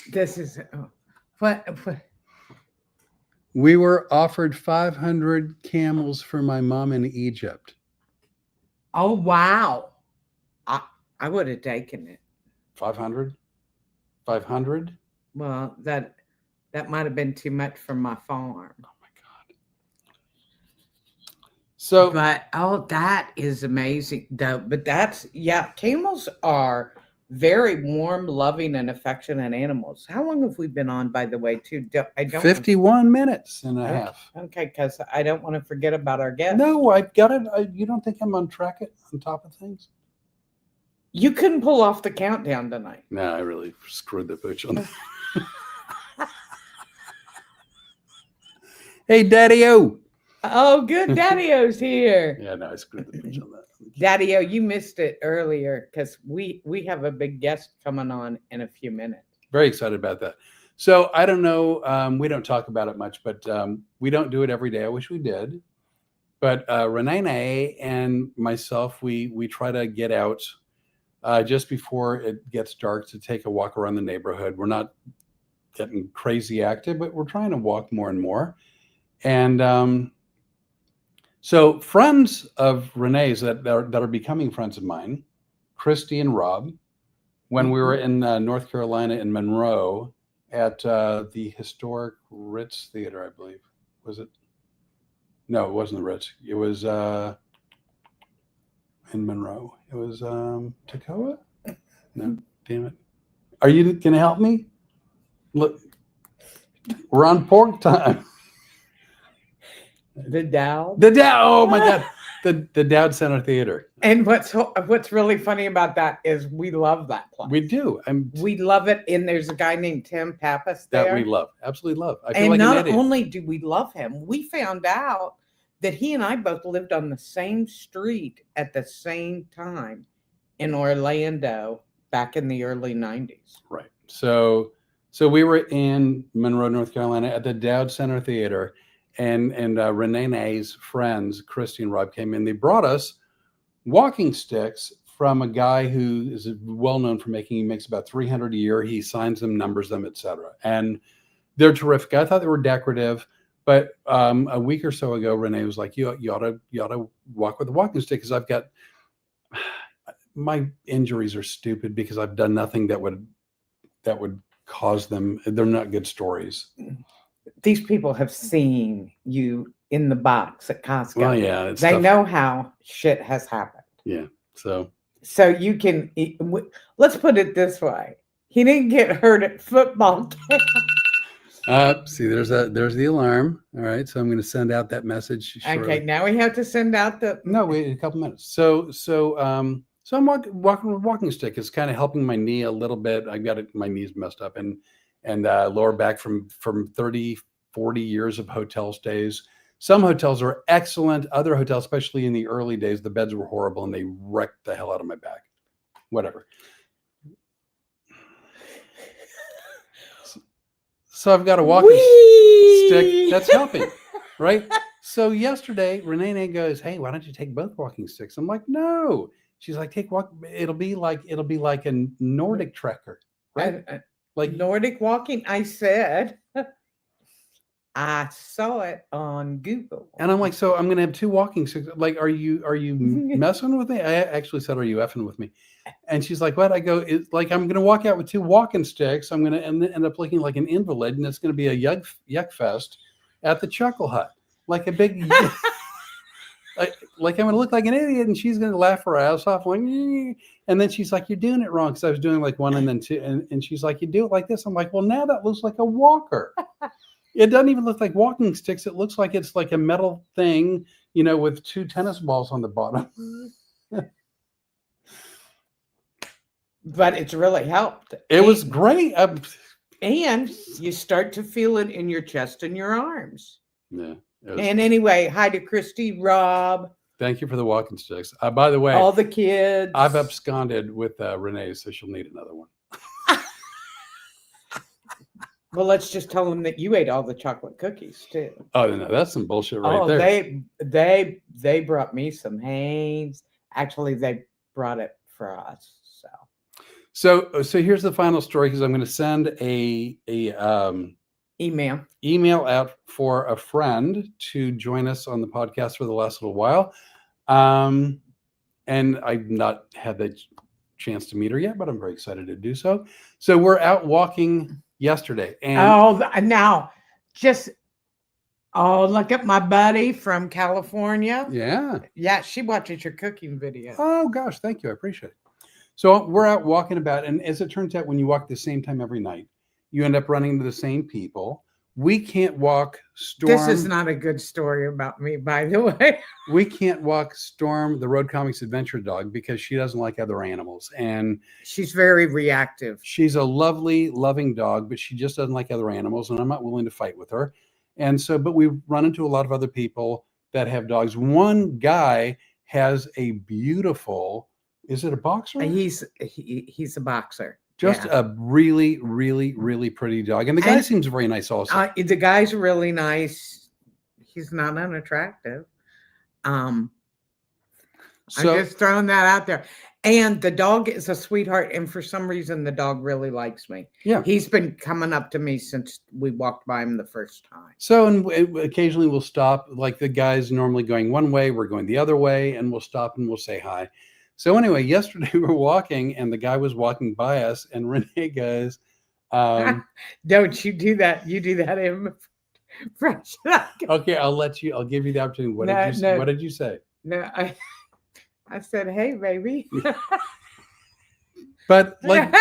This is what. We were offered 500 camels for my mom in Egypt. Oh wow! I would have taken it. 500? 500? Well, that might have been too much for my farm. Oh my God. So, but that is amazing though. But camels are very warm, loving, and affectionate animals. How long have we been on, by the way, too? I don't 51 minutes and a half. Okay, because I don't want to forget about our guest. No, I've got it. You don't think I'm on top of things? You couldn't pull off the countdown tonight. No, I really screwed the pooch on that. Hey, Daddy-O. Oh, good. Daddy-O's here. Yeah, no, I screwed the pooch on that. Daddy-O, you missed it earlier because we have a big guest coming on in a few minutes. Very excited about that. So I don't know. We don't talk about it much, but we don't do it every day. I wish we did. But Rene and myself, we try to get out just before it gets dark to take a walk around the neighborhood. Are not getting crazy active, but we're trying to walk more and more. And so friends of Rene's that are becoming friends of mine, Christy and Rob, when we were in North Carolina in Monroe at the historic Ritz Theater, I believe. Was it? No, it wasn't the Ritz. It was in Monroe. It was Toccoa? No, damn it. Are you going to help me? Look, we're on pork time. The Dow. Oh my God. The Dowd Center Theater. And what's really funny about that is we love that place. We do. We love it. And there's a guy named Tim Pappas there. That we love. Absolutely love. I feel and like not only do we love him, we found out that he and I both lived on the same street at the same time in Orlando back in the early 90s. Right. So we were in Monroe, North Carolina at the Dowd Center Theater. And Rene's friends, Christy and Rob, came in. They brought us walking sticks from a guy who is well known for he makes about 300 a year. He signs them, numbers them, etc. And they're terrific. I thought they were decorative, but a week or so ago, Rene was like, "You ought to walk with a walking stick because I've got my injuries are stupid because I've done nothing that would cause them. They're not good stories." These people have seen you in the box at Costco. Well, yeah. They know how shit has happened. Yeah. So you can, let's put it this way. He didn't get hurt at football. See, there's the alarm. All right. So I'm going to send out that message shortly. Okay. Now we have to send out No, wait a couple minutes. So I'm walking with a walking stick. It's kind of helping my knee a little bit. I got my knees messed up and lower back from 30, 40 years of hotel stays. Some hotels are excellent. Other hotels, especially in the early days, the beds were horrible and they wrecked the hell out of my back. Whatever. So I've got a walking stick that's helping, right? So yesterday, Rene goes, "Hey, why don't you take both walking sticks?" I'm like, "No." She's like, It'll be like a Nordic trekker, right? Like Nordic walking, I said. I saw it on Google. And I'm like, so I'm gonna have 2 walking sticks. Like, are you messing with me? I actually said, are you effing with me? And she's like, what? I go, it's like I'm gonna walk out with 2 walking sticks. I'm gonna end up looking like an invalid, and it's gonna be a yuck fest at the Chuckle Hut, like a big. Like I'm gonna look like an idiot, and she's gonna laugh her ass off, like, "Eh." And then she's like, "You're doing it wrong," because I was doing like 1 and then 2, and she's like, "You do it like this." I'm like, "Well, now that looks like a walker. It doesn't even look like walking sticks. It looks like it's like a metal thing, with 2 tennis balls on the bottom." But it's really helped. It was great. And you start to feel it in your chest and your arms. Yeah. And anyway, hi to Christy, Rob. Thank you for the walking sticks. By the way, all the kids. I've absconded with Renee, so she'll need another one. Well, let's just tell them that you ate all the chocolate cookies too. Oh no, that's some bullshit right there. They brought me some Hanes. Actually, they brought it for us. So here's the final story, because I'm going to send a email out for a friend to join us on the podcast for the last little while. And I've not had the chance to meet her yet, but I'm very excited to do so. So we're out walking yesterday. And look at my buddy from California. Yeah, she watches your cooking video. Oh gosh, thank you. I appreciate it. So we're out walking about, and as it turns out, when you walk the same time every night, you end up running into the same people. We can't walk Storm. This is not a good story about me, by the way. We can't walk Storm, the Road Comics adventure dog, because she doesn't like other animals. And she's very reactive. She's a lovely, loving dog, but she just doesn't like other animals, and I'm not willing to fight with her. And so, but we've run into a lot of other people that have dogs. One guy has a beautiful, is it a boxer? He's a boxer. Just a really, really, really pretty dog. And the guy seems very nice also. The guy's really nice. He's not unattractive. I'm just throwing that out there. And the dog is a sweetheart. And for some reason, the dog really likes me. Yeah. He's been coming up to me since we walked by him the first time. So, and occasionally we'll stop. Like the guy's normally going one way, we're going the other way, and we'll stop and we'll say hi. So anyway, yesterday we were walking, and the guy was walking by us, and Renee goes, "Don't you do that? You do that in French." Okay, I'll give you the opportunity. What did you say? No, I said, "Hey, baby." But like,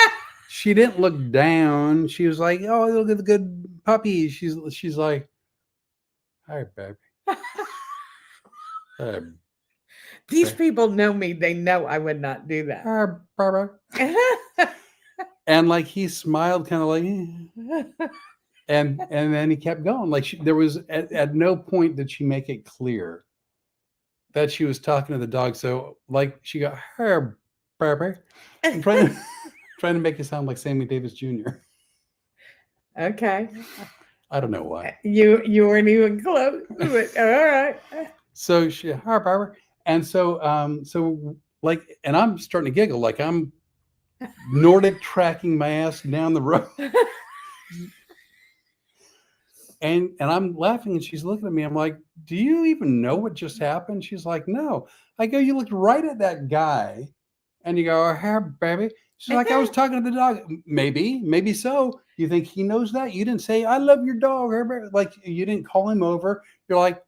she didn't look down. She was like, "Oh, look at the good puppy." She's like, "Hi, baby." These people know me. They know I would not do that. And like he smiled, kind of like, and then he kept going. Like there was at no point did she make it clear that she was talking to the dog. So like she got her trying to make it sound like Sammy Davis Jr. Okay. I don't know why. You weren't even close. But, all right. So she and so like, and I'm starting to giggle like I'm Nordic tracking my ass down the road. And I'm laughing, and she's looking at me. I'm like, "Do you even know what just happened?" She's like, "No." I go, "You looked right at that guy, and you go, 'Oh, baby." She's like, "I was talking to the dog." Maybe so. You think he knows that? You didn't say, "I love your dog." Like you didn't call him over. You're like,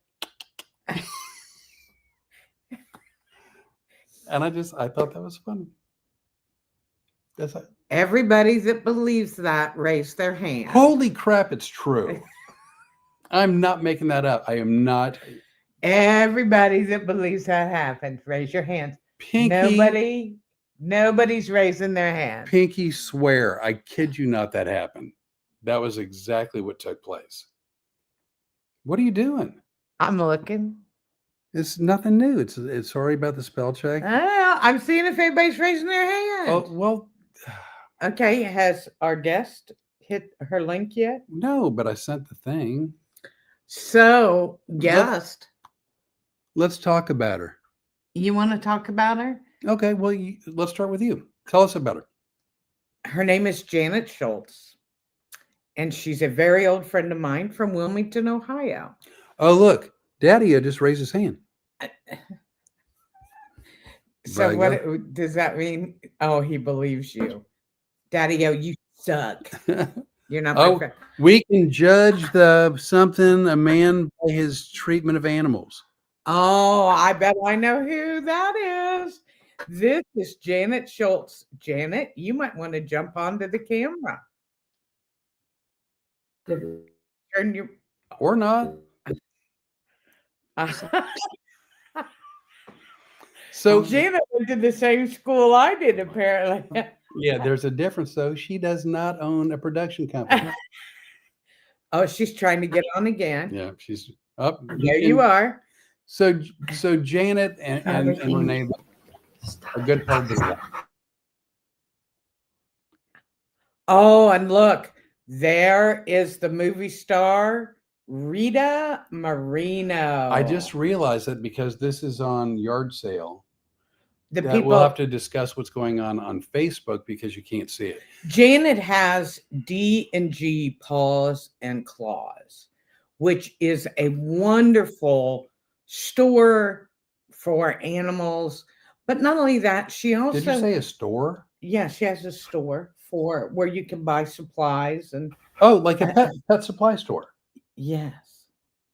and I thought that was funny. That's it. Everybody that believes that, raise their hand. Holy crap, it's true. I'm not making that up. I am not. Everybody that believes that happened, raise your hands. Pinky. Nobody's raising their hand. Pinky swear. I kid you not, that happened. That was exactly what took place. What are you doing? I'm looking. It's nothing new. It's sorry about the spell check. I'm seeing if anybody's raising their hand. Oh, well. Okay. Has our guest hit her link yet? No, but I sent the thing. So, guest. Let's talk about her. You want to talk about her? Okay. Well, let's start with you. Tell us about her. Her name is Janet Schultz. and she's a very old friend of mine from Wilmington, Ohio. Oh, look, Daddy just raised his hand. So Braggo. what does that mean? Oh, he believes you. Daddy-o, you suck. You're not my Oh, friend. we can judge a man by his treatment of animals. Oh, I bet I know who that is. This is Janet Schultz. Janet, you might want to jump onto the camera. Turn your Or not. So Janet went to the same school I did, apparently. yeah, there's a difference though. She does not own a production company. Oh, she's trying to get on again. Yeah, she's up. There you are. So Janet and Rene are good part of the. Oh, and look, there is the movie star Rita Moreno. I just realized that because this is on yard sale, the that people we'll have to discuss what's going on Facebook because you can't see it. Janet has D&G Paws and Claws, which is a wonderful store for animals. But not only that, she also Did you say a store? Yeah, she has a store for where you can buy supplies and Oh, like a pet supply store. yes.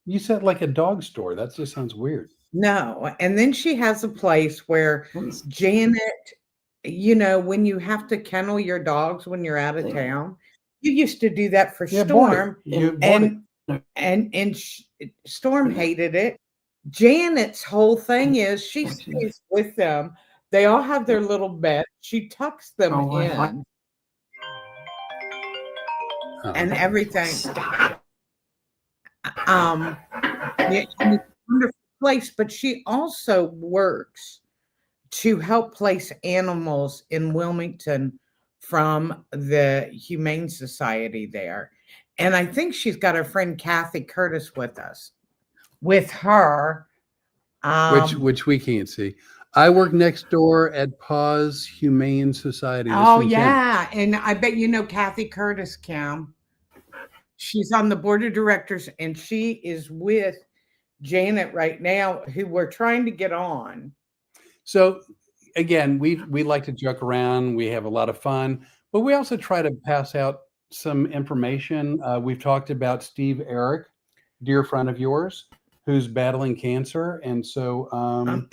You said like a dog store. That just sounds weird. No, and then she has a place where Janet, you know, when you have to kennel your dogs when you're out of town, you used to do that for Storm, and Storm hated it. Janet's whole thing is she stays with them. They all have their little bed. She tucks them in and everything. It's a wonderful place, but she also works to help place animals in Wilmington from the Humane Society there. And I think she's got her friend Kathy Curtis with us. With her. Which we can't see. I work next door at Paws Humane Society. Oh, yeah. And I bet you know Kathy Curtis, Cam. She's on the board of directors, and she is with Janet right now, who we're trying to get on. So again, we like to joke around. We have a lot of fun, but we also try to pass out some information. We've talked about Steve Eric, dear friend of yours, who's battling cancer. And so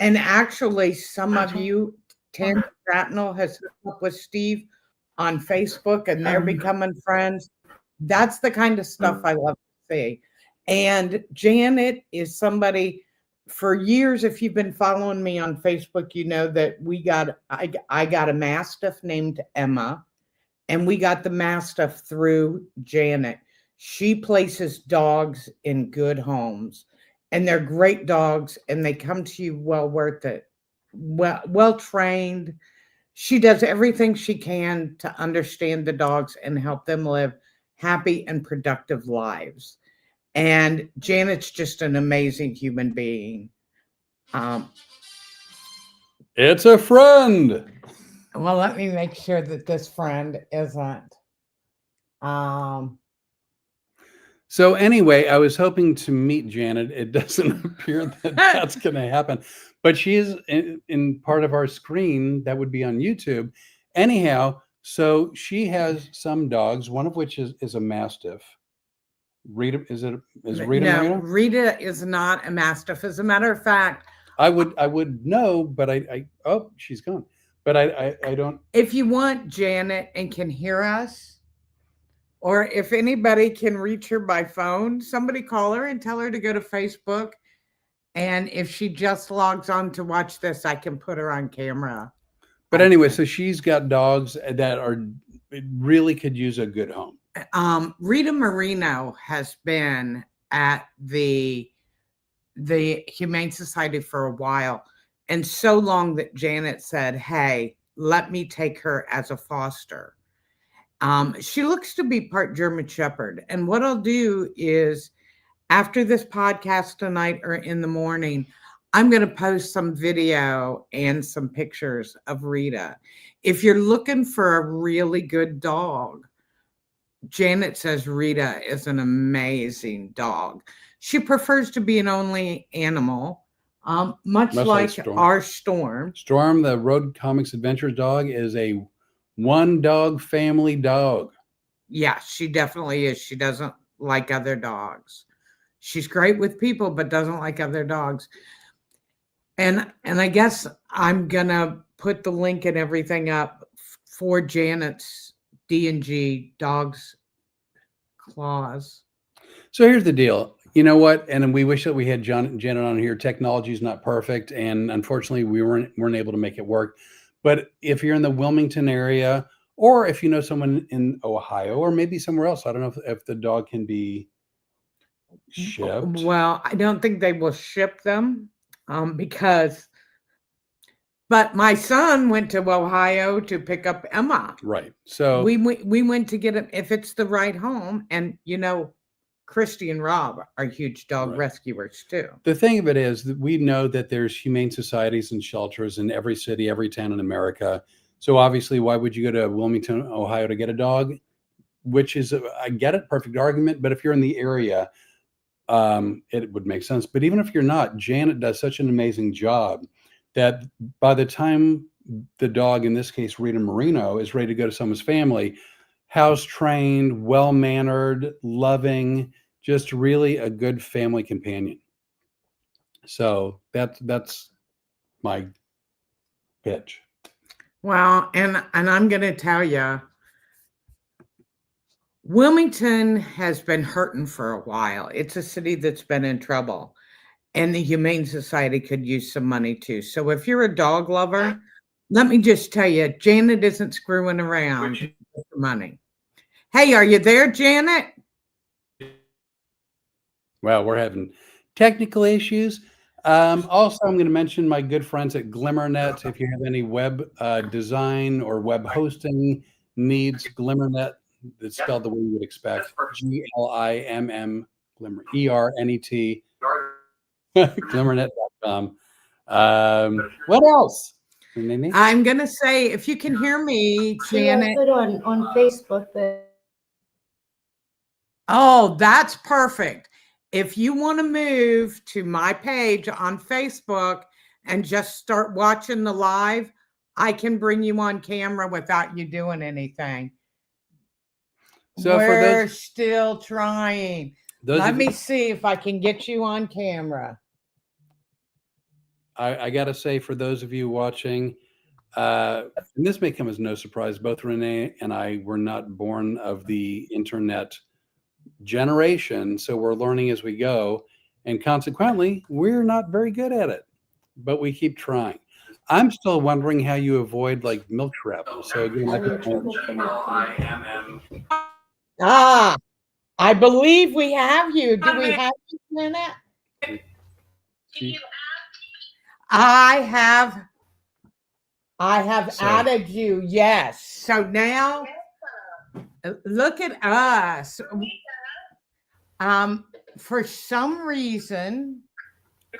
and actually some of you, Tim Ratnell has hooked up with Steve on Facebook, and they're becoming friends. That's the kind of stuff I love to see. And Janet is somebody, for years, if you've been following me on Facebook, you know that I got a Mastiff named Emma, and we got the Mastiff through Janet. She places dogs in good homes, and they're great dogs, and they come to you well worth it, well trained. She does everything she can to understand the dogs and help them live happy and productive lives. And Janet's just an amazing human being. It's a friend. Well, let me make sure that this friend isn't. So anyway, I was hoping to meet Janet. It doesn't appear that that's going to happen, but she is in part of our screen that would be on YouTube. Anyhow, so she has some dogs, one of which is a Mastiff. Rita, is Rita Moreno? Rita is not a Mastiff. As a matter of fact, I would know, but oh, she's gone. But I don't. If you want Janet and can hear us, or if anybody can reach her by phone, somebody call her and tell her to go to Facebook. And if she just logs on to watch this, I can put her on camera. But anyway, so she's got dogs that really could use a good home. Rita Moreno has been at the Humane Society for a while, and so long that Janet said, hey, let me take her as a foster. She looks to be part German Shepherd. And what I'll do is, after this podcast tonight or in the morning, I'm going to post some video and some pictures of Rita. If you're looking for a really good dog, Janet says Rita is an amazing dog. She prefers to be an only animal, much Much like like Storm. our Storm. Storm, the Road Comics Adventures dog, is a one dog family dog. Yeah, she definitely is. She doesn't like other dogs. She's great with people, but doesn't like other dogs. And I guess I'm gonna put the link and everything up for Janet's D&G Dogs Claws. So here's the deal. You know what? And we wish that we had Janet on here. Technology is not perfect, and unfortunately, we weren't able to make it work. But if you're in the Wilmington area, or if you know someone in Ohio, or maybe somewhere else, I don't know if the dog can be shipped. Well, I don't think they will ship them because. But my son went to Ohio to pick up Emma. Right. So we went to get him if it's the right home, and Christy and Rob are huge dog rescuers too. The thing of it is that we know that there's humane societies and shelters in every city, every town in America. So obviously, why would you go to Wilmington, Ohio to get a dog? Which is, I get it, perfect argument. But if you're in the area, it would make sense. But even if you're not, Janet does such an amazing job that by the time the dog, in this case, Rita Moreno, is ready to go to someone's family, house trained, well-mannered, loving, just really a good family companion. So that's my pitch. Well, and I'm going to tell you, Wilmington has been hurting for a while. It's a city that's been in trouble, and the Humane Society could use some money too. So if you're a dog lover, let me just tell you, Janet isn't screwing around with the money. Hey, are you there, Janet? Well, we're having technical issues. Also, I'm going to mention my good friends at GlimmerNet. If you have any web design or web hosting needs, GlimmerNet, it's spelled the way you would expect. GLIMM, Glimmer, ERNET, glimmernet.com. What else? I'm going to say, if you can hear me, Janet. Put on Facebook. Oh, that's perfect. If you want to move to my page on Facebook and just start watching the live, I can bring you on camera without you doing anything. So we're still trying. Let me see if I can get you on camera. I got to say, for those of you watching, and this may come as no surprise, both Rene and I were not born of the internet generation, so we're learning as we go, and consequently we're not very good at it, but we keep trying. I'm still wondering how you avoid like milk shrapnel. So I believe we have you. Do we have you, Janet? I have added you. Yes. So now look at us. For some reason,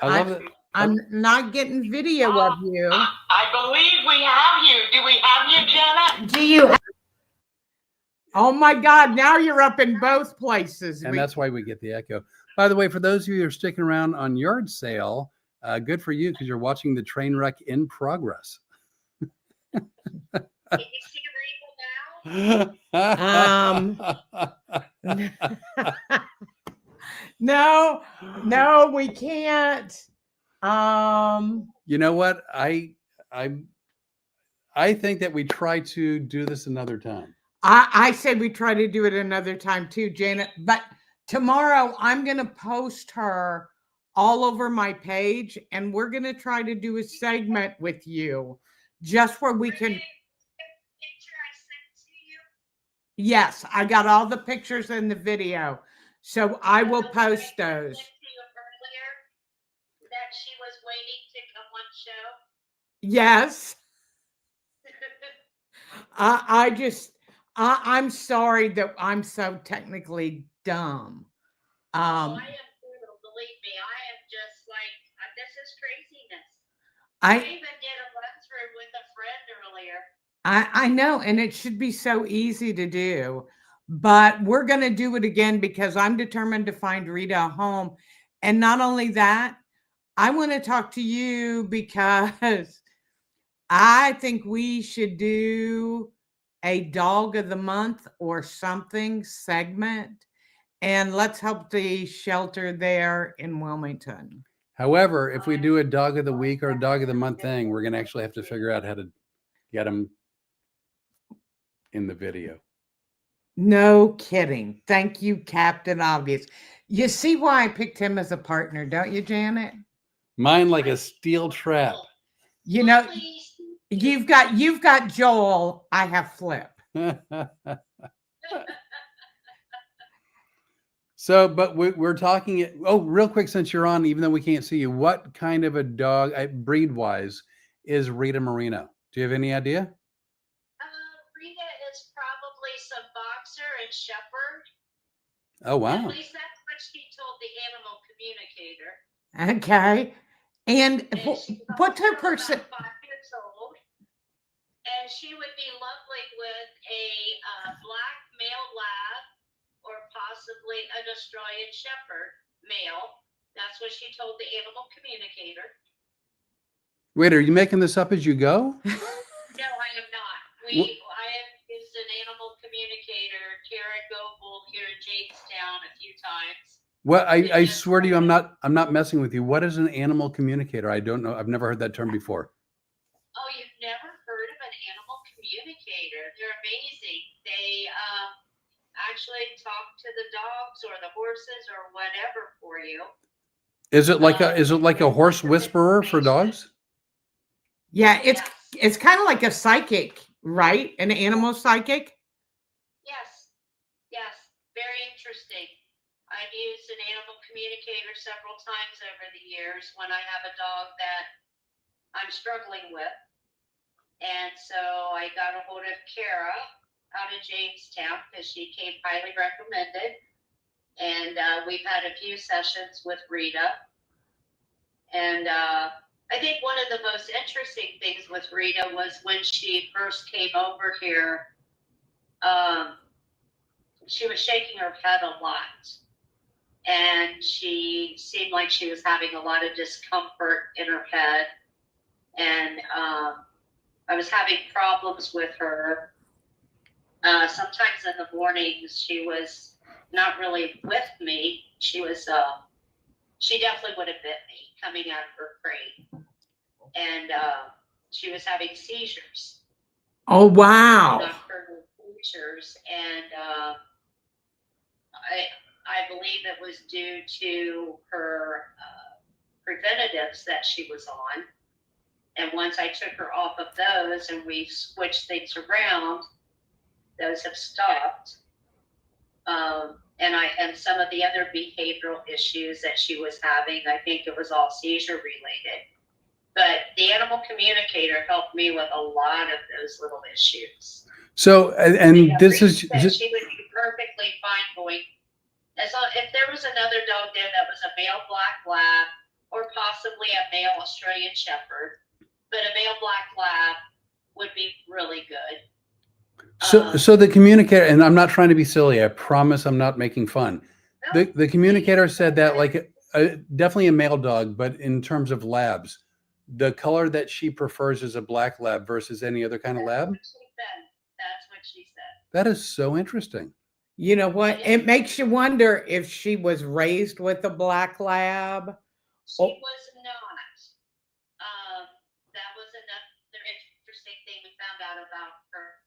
I'm not getting video of you. I believe we have you. Do we have you, Janet? Do you? Oh my God! Now you're up in both places, and that's why we get the echo. By the way, for those of you who are sticking around on yard sale, good for you, because you're watching the train wreck in progress. Can you see Rita now? No, we can't. You know what? I think that we try to do this another time. I said we try to do it another time too, Janet. But tomorrow I'm going to post her all over my page, and we're going to try to do a segment with you, just where we can. Yes, I got all the pictures and the video, so I will post those. Earlier that she was waiting to come on show. Yes. I'm sorry that I'm so technically dumb. I am brutal, believe me. I am just like, this is craziness. I even did a run through with a friend earlier. I know, and it should be so easy to do. but we're going to do it again because I'm determined to find Rita a home. And not only that, I want to talk to you because I think we should do a dog of the month or something segment, and let's help the shelter there in Wilmington. However, if we do a dog of the week or a dog of the month thing, we're going to actually have to figure out how to get them in the video. No kidding. Thank you, Captain Obvious. You see why I picked him as a partner, don't you, Janet? Mine like a steel trap. You know, you've got Joel, I have Flip. So, but we're talking. Oh, real quick, since you're on, even though we can't see you, what kind of a dog, breed wise, is Rita Moreno? Do you have any idea? Rita is probably some boxer and shepherd. Oh, wow. At least that's what she told the animal communicator. Okay. And what's her person? 5 years old. And she would be lovely with a black male lab or possibly an Australian shepherd male. That's what she told the animal communicator. Wait, are you making this up as you go? No, I am not. I have used an animal communicator, Karen Goble, here in Jamestown a few times. Well, I swear to you, I'm not messing with you. What is an animal communicator? I don't know. I've never heard that term before. Oh, you've never heard of an animal communicator? They're amazing. They actually talk to the dogs or the horses or whatever for you. Is it like a horse whisperer for dogs? Yeah, it's kind of like a psychic, right? An animal psychic. Yes, very interesting. I've used an animal communicator several times over the years when I have a dog that I'm struggling with. And so I got a hold of Kara out of Jamestown because she came highly recommended. And we've had a few sessions with Rita. And I think one of the most interesting things with Rita was when she first came over here, she was shaking her head a lot. And she seemed like she was having a lot of discomfort in her head. And I was having problems with her. Sometimes in the mornings, she was not really with me. She definitely would have bit me coming out of her crate. And she was having seizures. Oh, wow. Nocturnal seizures. And I believe it was due to her preventatives that she was on. And once I took her off of those and we switched things around, those have stopped. And some of the other behavioral issues that she was having, I think it was all seizure related. But the animal communicator helped me with a lot of those little issues. So, and this is she would be perfectly fine going. As long, if there was another dog there that was a male black lab or possibly a male Australian shepherd, but a male black lab would be really good. So the communicator, and I'm not trying to be silly. I promise I'm not making fun. No, The communicator said that like definitely a male dog, but in terms of labs, the color that she prefers is a black lab versus any other kind of lab. That's what she said. That is so interesting. You know what? It makes you wonder if she was raised with a black lab. She was not. That was another interesting thing we found out about her.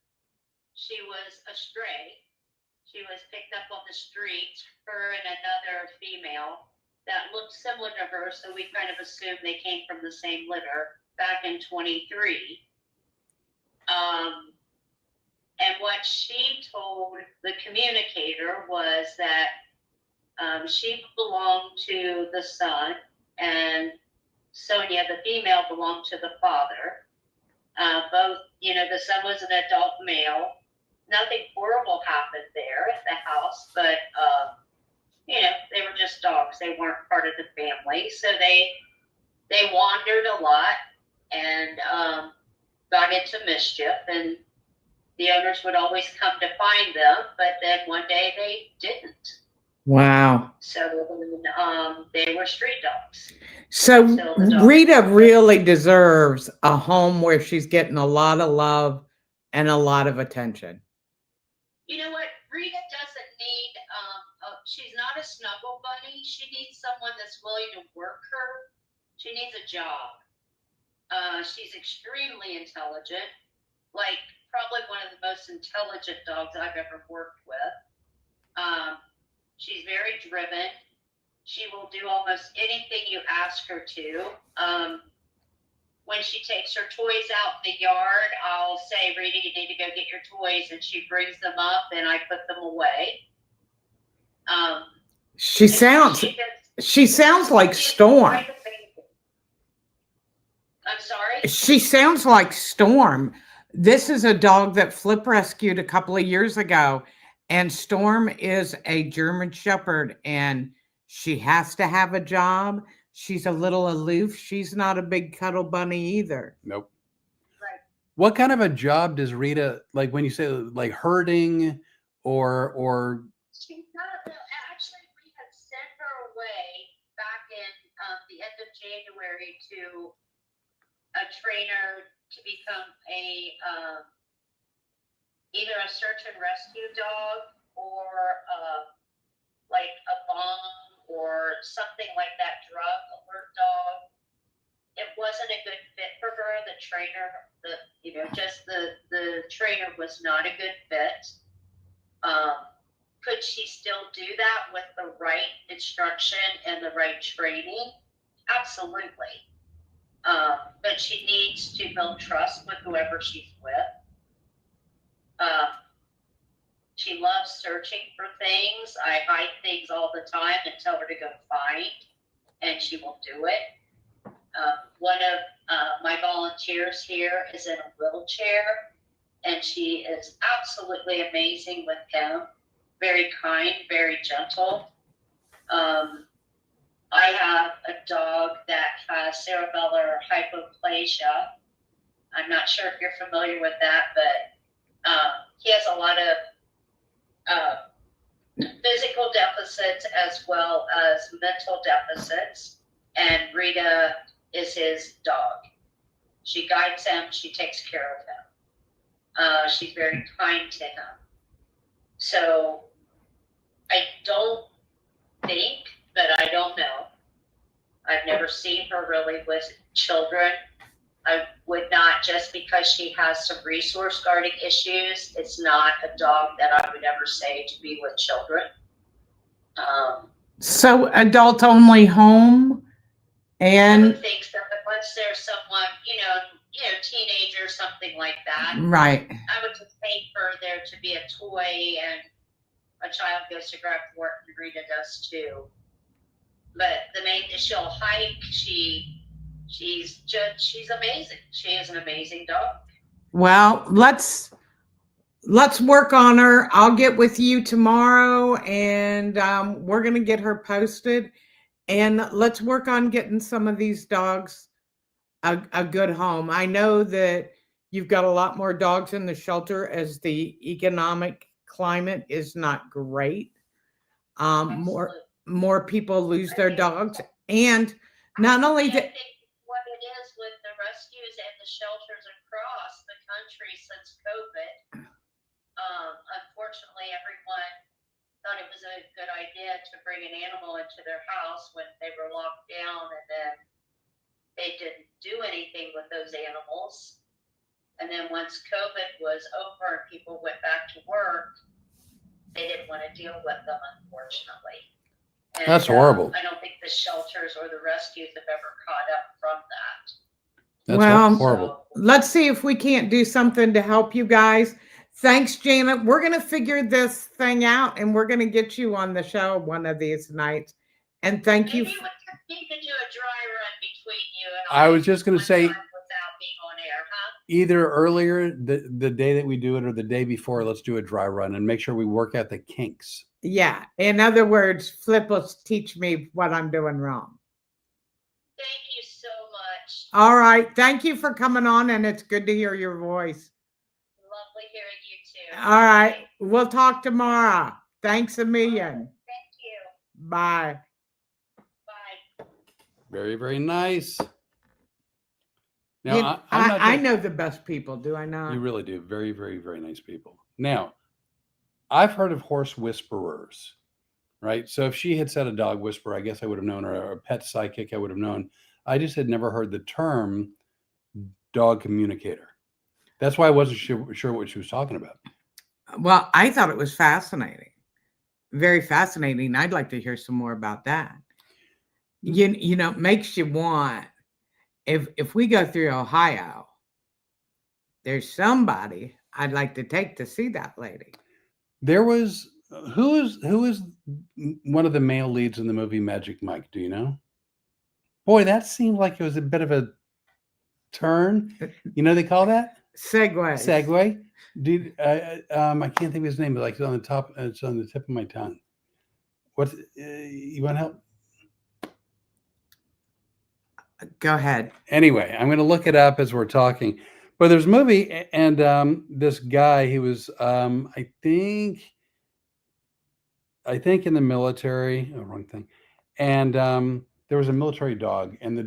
She was a stray. She was picked up on the street, her and another female that looked similar to her, so we kind of assumed they came from the same litter back in 23. And what she told the communicator was that she belonged to the son, and Sonia, the female, belonged to the father. Both, the son was an adult male. Nothing horrible happened there at the house, but, they were just dogs. They weren't part of the family. So they wandered a lot and got into mischief. And the owners would always come to find them, but then one day they didn't. Wow. So they were street dogs. So So the dog- Rita really deserves a home where she's getting a lot of love and a lot of attention. You know what? Rita doesn't need, she's not a snuggle bunny. She needs someone that's willing to work her. She needs a job. She's extremely intelligent, like probably one of the most intelligent dogs I've ever worked with. She's very driven. She will do almost anything you ask her to. When she takes her toys out in the yard, I'll say, Rita, you need to go get your toys, and she brings them up and I put them away. She sounds like Storm. I'm sorry? She sounds like Storm. This is a dog that Flip rescued a couple of years ago, and Storm is a German Shepherd, and she has to have a job. She's a little aloof. She's not a big cuddle bunny either. Nope. Right. What kind of a job does Rita, like when you say like herding or She's not, actually, we had sent her away back in the end of January to a trainer to become a either a search and rescue dog or like a bomb or something like that, drug alert dog. It wasn't a good fit for her. The trainer, the trainer was not a good fit. Could she still do that with the right instruction and the right training? Absolutely. But she needs to build trust with whoever she's with. She loves searching for things. I hide things all the time and tell her to go find, and she will do it. One of my volunteers here is in a wheelchair, and she is absolutely amazing with him. Very kind, very gentle. I have a dog that has cerebellar hypoplasia. I'm not sure if you're familiar with that, but he has a lot of physical deficits as well as mental deficits, and Rita is his dog. She guides him, she takes care of him. She's very kind to him. So I don't think, but I don't know. I've never seen her really with children. I would not, just because she has some resource guarding issues, it's not a dog that I would ever say to be with children. So adult only home, I and would think so, but once there's someone, teenager, something like that, right. I would just pay for there to be a toy and a child goes to grab for it, and Rita does too. But she'll hike. She's amazing. She is an amazing dog. Well, let's work on her. I'll get with you tomorrow, and we're gonna get her posted, and let's work on getting some of these dogs a good home. I know that you've got a lot more dogs in the shelter as the economic climate is not great. More people lose their dogs, and not only that. I think what it is with the rescues and the shelters across the country since COVID, unfortunately, everyone thought it was a good idea to bring an animal into their house when they were locked down, and then they didn't do anything with those animals. And then once COVID was over and people went back to work, they didn't want to deal with them, unfortunately. And, That's horrible. I don't think the shelters or the rescues have ever caught up from that. That's Well, horrible. Let's see if we can't do something to help you guys. Thanks, Janet. We're going to figure this thing out, and we're going to get you on the show one of these nights. And thank you. Maybe we could do a dry run between you and I was just going to say, without being on air, huh? either earlier the day that we do it or the day before, let's do a dry run and make sure we work out the kinks. Yeah. In other words, Flip will teach me what I'm doing wrong. Thank you so much. All right. Thank you for coming on, and it's good to hear your voice. Lovely hearing you. too. All right. We'll talk tomorrow. Thanks a million. Thank you. Bye. Bye. Very, very nice. Now, You- I'm not I just- know the best people, do I not? You really do. Very, very, very nice people. Now, I've heard of horse whisperers, right? So if she had said a dog whisperer, I guess I would have known, or a pet psychic, I would have known. I just had never heard the term dog communicator. That's why I wasn't sure what she was talking about. Well, I thought it was fascinating. Very fascinating. I'd like to hear some more about that. You know, it makes you want, if we go through Ohio, there's somebody I'd like to take to see that lady. There was who is one of the male leads in the movie Magic Mike? Do you know? Boy, that seemed like it was a bit of a turn. You know they call that Segway. segue. Dude, I can't think of his name, but like it's on the top. It's on the tip of my tongue. What you want help? Go ahead. Anyway, I'm going to look it up as we're talking. But there's a movie, and this guy, he was, I think in the military. Oh, wrong thing. And there was a military dog, and the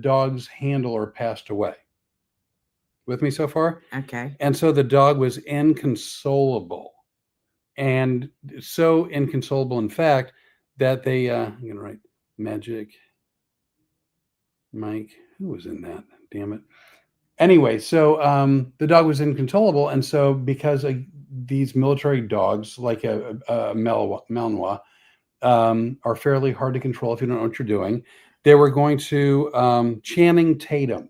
dog's handler passed away. With me so far? Okay. And so the dog was inconsolable, and so inconsolable, in fact, that they. I'm going to write Magic Mike. Who was in that? Damn it. Anyway, so the dog was inconsolable, and so because these military dogs, like a Malinois, are fairly hard to control if you don't know what you're doing, they were going to Channing Tatum.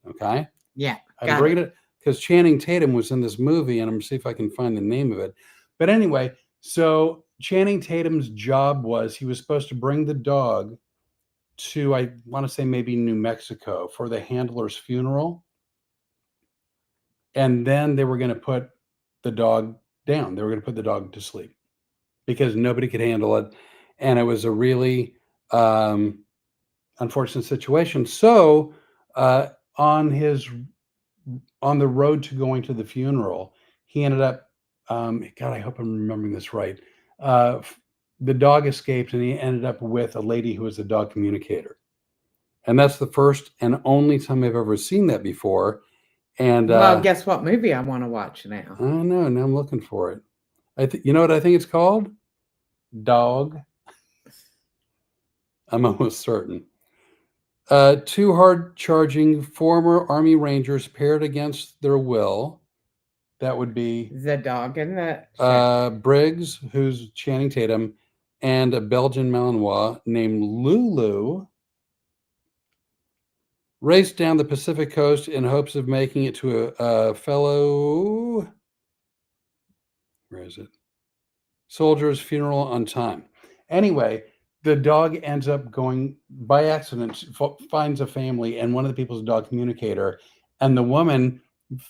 Okay. Yeah. I'm bringing it because Channing Tatum was in this movie, and I'm gonna see if I can find the name of it. But anyway, so Channing Tatum's job was he was supposed to bring the dog to, I want to say maybe New Mexico for the handler's funeral. And then they were going to put the dog down. They were going to put the dog to sleep because nobody could handle it. And it was a really unfortunate situation. So on the road to going to the funeral, he ended up, God, I hope I'm remembering this right. The dog escaped, and he ended up with a lady who was a dog communicator. And that's the first and only time I've ever seen that before. And well, guess what movie I want to watch now? I don't know. Now I'm looking for it. You know what I think it's called? Dog. I'm almost certain. Two hard-charging former Army Rangers paired against their will. That would be The dog and the Briggs, who's Channing Tatum, and a Belgian Malinois named Lulu raced down the Pacific coast in hopes of making it to a fellow, where is it? Soldier's funeral on time. Anyway, the dog ends up going by accident, finds a family, and one of the people's dog communicator, and the woman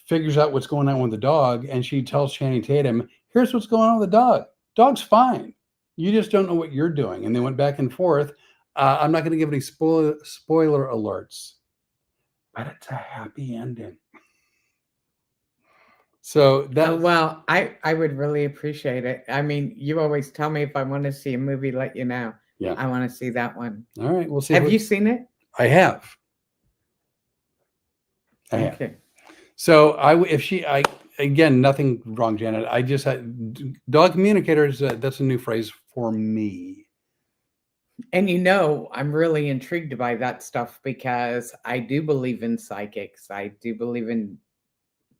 figures out what's going on with the dog, and she tells Channing Tatum, here's what's going on with the dog. Dog's fine. You just don't know what you're doing. And they went back and forth. I'm not going to give any spoiler alerts, but it's a happy ending. So that well, I would really appreciate it. I mean, you always tell me if I want to see a movie, let you know. Yeah. I want to see that one. All right, we'll see. Have you seen it? I have. I have. Okay. So again, nothing wrong, Janet. I just had dog communicators. That's a new phrase for me. And you know, I'm really intrigued by that stuff because I do believe in psychics. I do believe in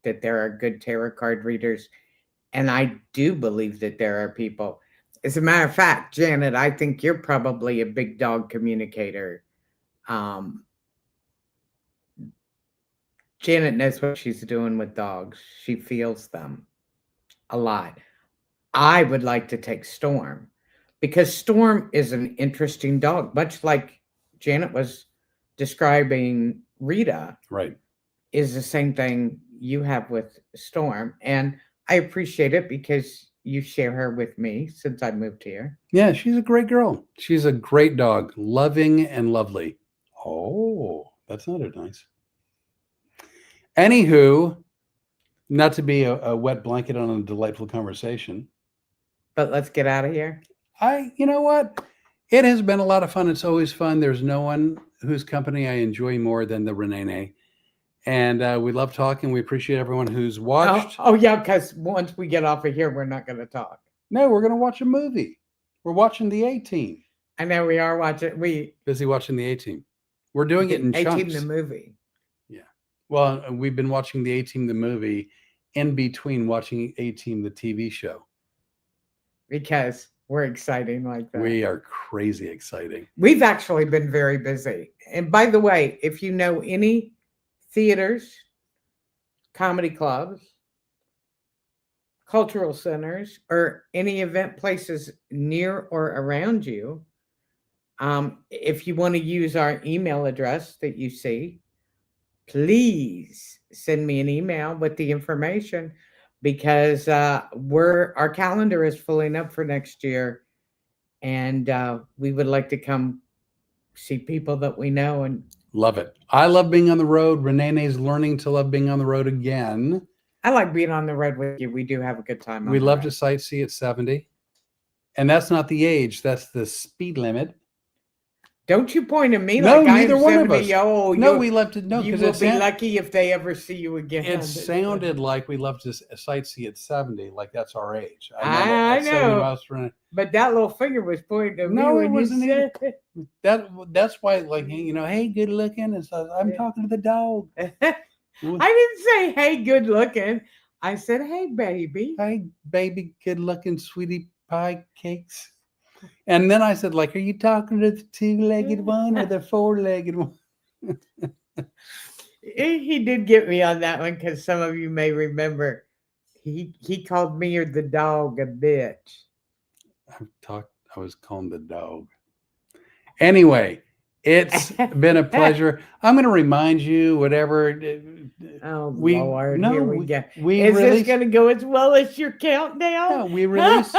that there are good tarot card readers. And I do believe that there are people. As a matter of fact, Janet, I think you're probably a big dog communicator. Janet knows what she's doing with dogs. She feels them a lot. I would like to take Storm because Storm is an interesting dog, much like Janet was describing Rita. Right. Is the same thing you have with Storm. And I appreciate it because you share her with me since I moved here. Yeah, she's a great girl. She's a great dog, loving and lovely. Oh, that sounded nice. Anywho, Not to be a wet blanket on a delightful conversation. But let's get out of here. You know what? It has been a lot of fun. It's always fun. There's no one whose company I enjoy more than the Rene. And we love talking. We appreciate everyone who's watched. Oh yeah, because once we get off of here, we're not going to talk. No, we're going to watch a movie. We're watching the A-Team. I know we are watching. Busy watching the A-Team. We're doing it in A-Team chunks. the movie. Yeah. Well, we've been watching the A-Team the movie in between watching A-Team the TV show. Because we're exciting like that. We are crazy exciting. We've actually been very busy. And by the way, if you know any theaters, comedy clubs, cultural centers, or any event places near or around you, if you want to use our email address that you see, please send me an email with the information, because our calendar is filling up for next year, and we would like to come see people that we know. And love it. I love being on the road. Rene's learning to love being on the road again. I like being on the road with you. We do have a good time. We love to sightsee at 70. And that's not the age, that's the speed limit. Don't you point at me No, like I neither am one of 70. us. Oh, No, we love to know, you because will be lucky if they ever see you again. it sounded like we love to sightsee at 70, like that's our age. I At 70 know. miles per hour. But that little finger was pointing to me. No, it when wasn't you said it. That's why, like, hey, good looking. And so I'm talking to the dog. I didn't say, hey, good looking. I said, hey, baby. Hey, baby, good looking sweetie pie cakes. And then I said, like, are you talking to the two-legged one or the four-legged one? He did get me on that one, because some of you may remember he called me or the dog a bitch. I was calling the dog. Anyway, it's been a pleasure. I'm going to remind you, whatever. Oh, Lord, here we go. Is this going to go as well as your countdown? No, we released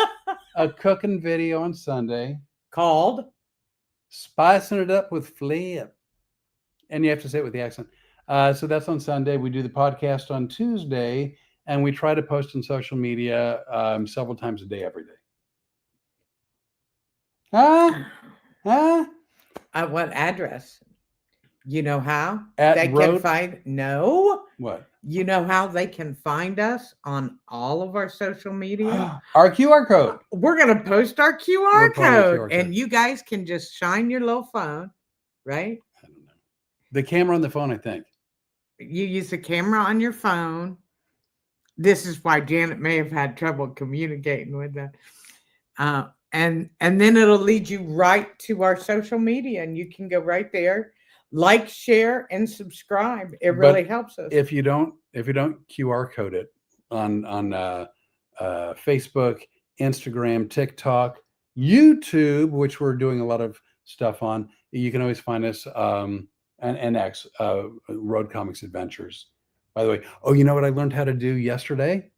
a cooking video on Sunday called Spicing It Up with Flip. And you have to say it with the accent. So that's on Sunday. We do the podcast on Tuesday, and we try to post on social media several times a day, every day. At what address? You know how At they road- can find? No. What? You know how they can find us on all of our social media? Our QR code. We're going to post our QR We're putting the code, QR code. and you guys can just shine your little phone, right? I don't know. The camera on the phone, I think. You use the camera on your phone. This is why Janet may have had trouble communicating with that. And then it'll lead you right to our social media, and you can go right there, like, share, and subscribe. It really helps us. If you don't QR code it on Facebook, Instagram, TikTok, YouTube, which we're doing a lot of stuff on, you can always find us and X Road Comics Adventures. By the way, you know what I learned how to do yesterday?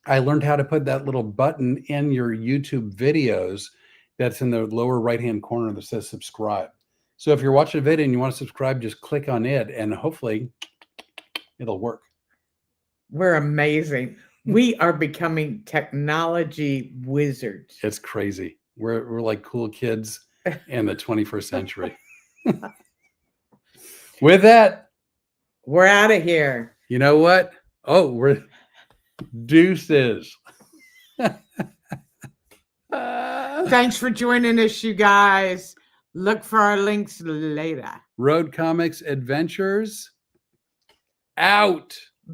I learned how to put that little button in your YouTube videos that's in the lower right-hand corner that says subscribe. So if you're watching a video and you want to subscribe, just click on it, and hopefully it'll work. We're amazing. We are becoming technology wizards. It's crazy. We're like cool kids in the 21st century. With that, we're out of here. You know what? We're deuces. Thanks for joining us, you guys. Look for our links later. Road Comics Adventures out.